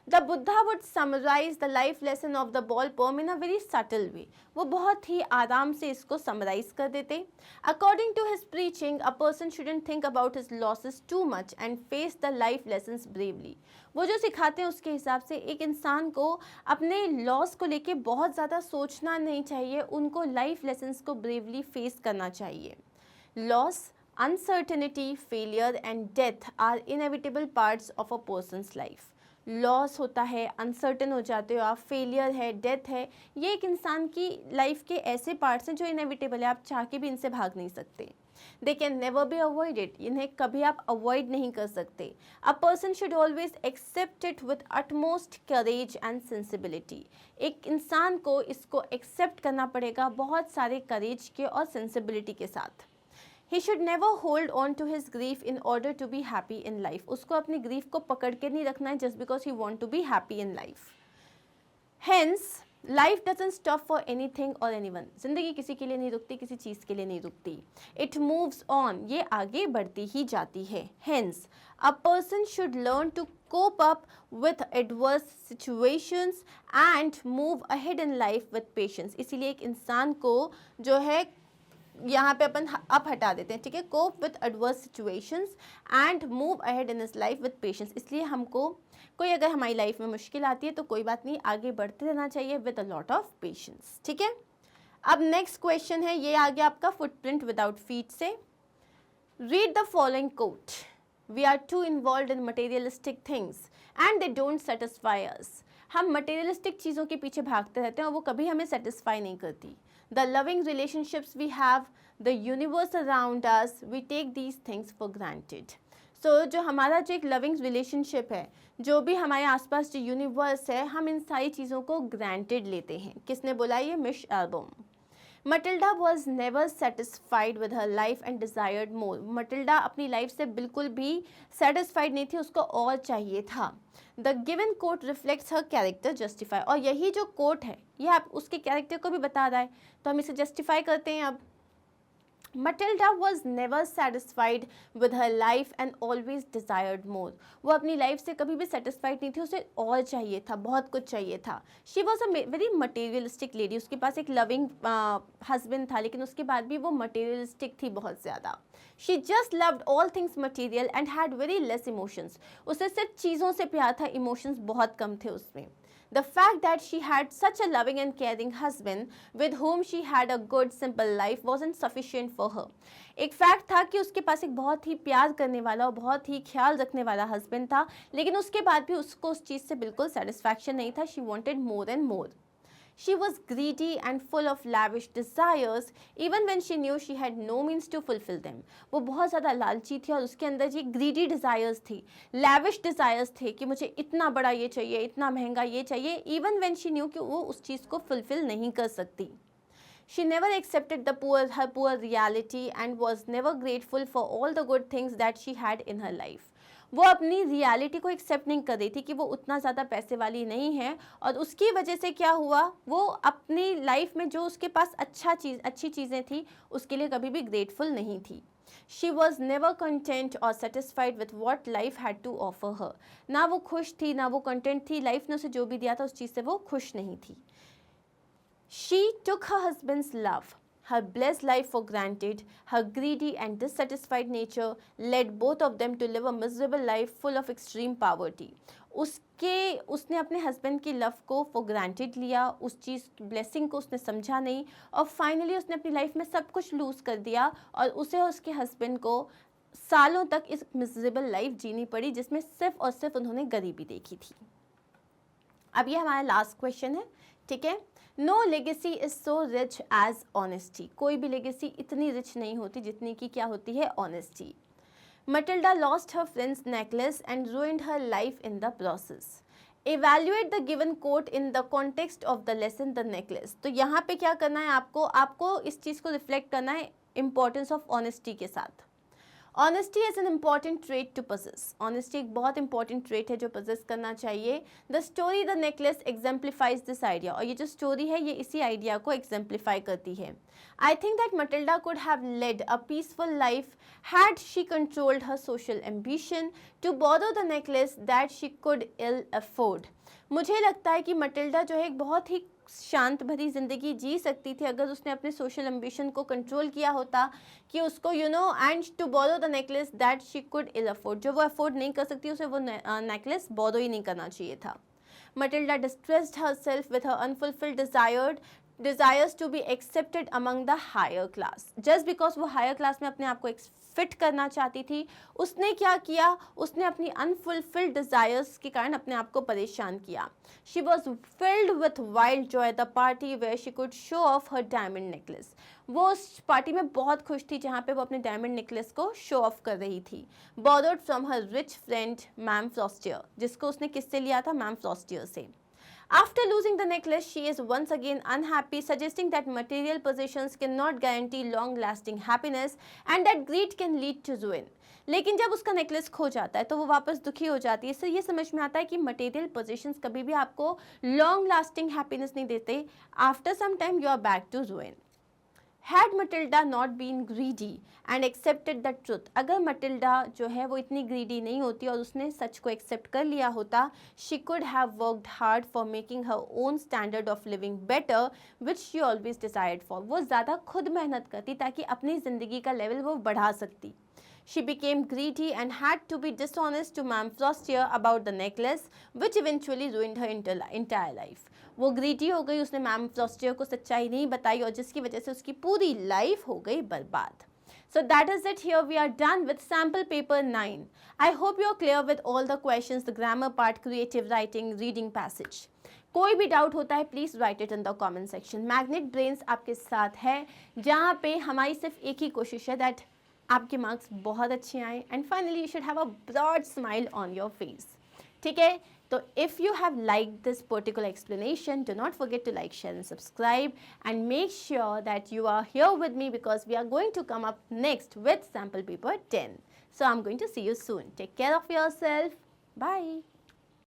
The Buddha would summarize the life lesson of the ball poem in a very subtle way. वो बहुत ही आराम से इसको summarize कर देते। According to his preaching, a person shouldn't think about his losses too much and face the life lessons bravely. वो जो सिखाते हैं उसके हिसाब से एक इंसान को अपने लॉस को लेके बहुत ज़्यादा सोचना नहीं चाहिए, उनको लाइफ लेसन्स को ब्रेवली फेस करना चाहिए। Loss, uncertainty, failure and death are inevitable parts of a person's life. Loss होता है, अनसर्टन हो जाते हो आप, फेलियर है, डेथ है, ये एक इंसान की लाइफ के ऐसे पार्ट्स हैं जो इनएविटेबल है, आप चाह के भी इनसे भाग नहीं सकते। They can never be avoided, इन्हें कभी आप अवॉइड नहीं कर सकते। A person should always accept it with utmost courage and sensibility, एक इंसान को इसको एक्सेप्ट करना पड़ेगा बहुत सारे करेज के और सेंसिबिलिटी के साथ। He should never hold on to his grief in order to be happy in life. उसको अपनी grief को पकड़ के नहीं रखना है just because he want to be happy in life. Hence, life doesn't stop for anything or anyone. जिंदगी किसी के लिए नहीं रुकती, किसी चीज़ के लिए नहीं रुकती. It moves on. ये आगे बढ़ती ही जाती है. Hence, a person should learn to cope up with adverse situations and move ahead in life with patience. इसीलिए एक इंसान को जो है यहाँ पे अपन अप हटा देते हैं, ठीक है। Cope with adverse situations and move ahead in this life with patience, इसलिए हमको कोई अगर हमारी लाइफ में मुश्किल आती है तो कोई बात नहीं, आगे बढ़ते रहना चाहिए with a lot of patience, ठीक है। अब नेक्स्ट क्वेश्चन है, ये आ गया आपका फुटप्रिंट विदाउट फीट से। Read the following quote, we are too involve in materialistic things and they don't satisfy us. हम मटेरियलिस्टिक चीज़ों के पीछे भागते रहते हैं और वो कभी हमें सेटिस्फाई नहीं करती। The loving relationships we have, the universe around us, we take these things for granted. So जो हमारा जो एक लविंग रिलेशनशिप है, जो भी हमारे आसपास जो यूनिवर्स है, हम इन सारी चीज़ों को ग्रांटेड लेते हैं। किसने बोला ये? Mitch Albom. Matilda was never satisfied with her life and desired more. Matilda अपनी लाइफ से बिल्कुल भी सेटिस्फाइड नहीं थी, उसको और चाहिए था। The given quote reflects her character justify, और यही जो कोट है ये आप उसके कैरेक्टर को भी बता रहा है, तो हम इसे जस्टिफाई करते हैं। अब Matilda was never satisfied with her life and always desired more. वो अपनी लाइफ से कभी भी सेटिस्फाइड नहीं थी, उसे और चाहिए था, बहुत कुछ चाहिए था। She was a very materialistic lady. उसके पास एक लविंग हस्बैंड था, लेकिन उसके बाद भी वो मटेरियलिस्टिक थी बहुत ज़्यादा। She just loved all things material and had very less emotions. उसे सिर्फ चीज़ों से प्यार था, इमोशंस बहुत कम थे उसमें। The fact that she had such a loving and caring husband with whom she had a good simple life wasn't sufficient for her. एक फैक्ट था कि उसके पास एक बहुत ही प्यार करने वाला और बहुत ही ख्याल रखने वाला हस्बैंड था, लेकिन उसके बाद भी उसको उस चीज़ से बिल्कुल सेटिस्फैक्शन नहीं था. She wanted more and more. She was greedy and full of lavish desires even when she knew she had no means to fulfill them. वो बहुत ज़्यादा लालची थी और उसके अंदर ये greedy desires थी, lavish desires थे कि मुझे इतना बड़ा ये चाहिए, इतना महंगा ये चाहिए, even when she knew कि वो उस चीज़ को fulfill नहीं कर सकती. She never accepted her poor reality and was never grateful for all the good things that she had in her life. वो अपनी रियलिटी को एक्सेप्ट नहीं कर रही थी कि वो उतना ज़्यादा पैसे वाली नहीं है, और उसकी वजह से क्या हुआ, वो अपनी लाइफ में जो उसके पास अच्छी चीज़ें थी उसके लिए कभी भी ग्रेटफुल नहीं थी. She was never content or satisfied with what life had to offer her. ना वो खुश थी, ना वो कंटेंट थी. लाइफ ने उसे जो भी दिया था उस चीज़ से वो खुश नहीं थी. She took her husband's love, her blessed life for granted. Her greedy and dissatisfied nature led both of them to live a miserable life full of extreme poverty. उसने अपने हस्बैंड की लव को फॉर ग्रांटेड लिया, उस चीज़ blessing को उसने समझा नहीं, और फाइनली उसने अपनी लाइफ में सब कुछ लूज़ कर दिया, और उसे और उसके हस्बैंड को सालों तक इस मिजरेबल लाइफ जीनी पड़ी जिसमें सिर्फ और सिर्फ उन्होंने गरीबी देखी थी. अब ये हमारा लास्ट क्वेश्चन है, ठीक है. No legacy is so rich as honesty. कोई भी लेगेसी इतनी रिच नहीं होती जितनी की क्या होती है, honesty. Matilda lost her friends necklace and ruined her life in the process. Evaluate the given quote in the context of the lesson the necklace. तो यहाँ पे क्या करना है आपको इस चीज़ को रिफ्लेक्ट करना है इम्पोर्टेंस ऑफ ऑनेस्टी के साथ. Honesty is an important trait to possess. Honesty एक बहुत इंपॉर्टेंट ट्रेट है जो पोजेस करना चाहिए. The story the necklace exemplifies this idea. और ये जो स्टोरी है ये इसी आइडिया को एग्जाम्प्लीफाई करती है. I think that Matilda could have led a peaceful life had she controlled her social ambition to borrow the necklace that she could ill afford. मुझे लगता है कि मटिल्डा जो है एक बहुत ही शांत भरी ज़िंदगी जी सकती थी अगर उसने अपने सोशल एम्बिशन को कंट्रोल किया होता कि उसको and to borrow the necklace that she could ill afford. जो वो अफोर्ड नहीं कर सकती उसे वो नेकलेस बोरो ही नहीं करना चाहिए था. Matilda distressed herself with her unfulfilled desires to be accepted among the higher class. Just because वो higher class में अपने आप को फिट करना चाहती थी, उसने क्या किया, उसने अपनी अनफुलफिल्ड डिज़ायर्स के कारण अपने आप को परेशान किया. She was filled with wild Joy the party wear she could show of her diamond necklace. वो उस पार्टी में बहुत खुश थी जहाँ पे वो अपने डायमंड नेकलेस को शो ऑफ कर रही थी. Borrowed from her rich friend ma'am Forestier, जिसको उसने किससे लिया था, मैम फ्रॉस्टियर से. After losing the necklace, she is once again unhappy, suggesting that material possessions cannot guarantee long-lasting happiness and that greed can lead to ruin. लेकिन जब उसका necklace खो जाता है तो वो वापस दुखी हो जाती है. इससे ये समझ में आता है कि मटेरियल पोजीशंस कभी भी आपको लॉन्ग लास्टिंग हैप्पीनेस नहीं देते. After some time you are back to ruin. Had Matilda not been greedy and accepted the truth, अगर मटिल्डा जो है वो इतनी greedy नहीं होती और उसने सच को accept कर लिया होता, she could have worked hard for making her own standard of living better, which she always desired for. वो ज़्यादा खुद मेहनत करती ताकि अपनी ज़िंदगी का लेवल वो बढ़ा सकती. She became greedy and had to be dishonest to Ma'am Frostier about the necklace, which eventually ruined her entire life. वो greedy हो गई, उसने मैम फ्रॉस्टियर को सच्चाई नहीं बताई और जिसकी वजह से उसकी पूरी लाइफ हो गई बर्बाद. So that is it. Here we are done with sample paper 9. I hope you are clear with all the questions, the grammar part, creative writing, reading passage. कोई भी डाउट होता है please write it in the comment section. Magnet brains आपके साथ है जहाँ पे हमारी सिर्फ एक ही कोशिश है दैट आपके मार्क्स बहुत अच्छे आए and finally you should have a broad smile on your face. ठीक है, तो if you have liked this particular explanation, do not forget to like, share and subscribe, and make sure that you are here with me because we are going to come up next with sample paper 10. So I'm going to see you soon. Take care of yourself. Bye.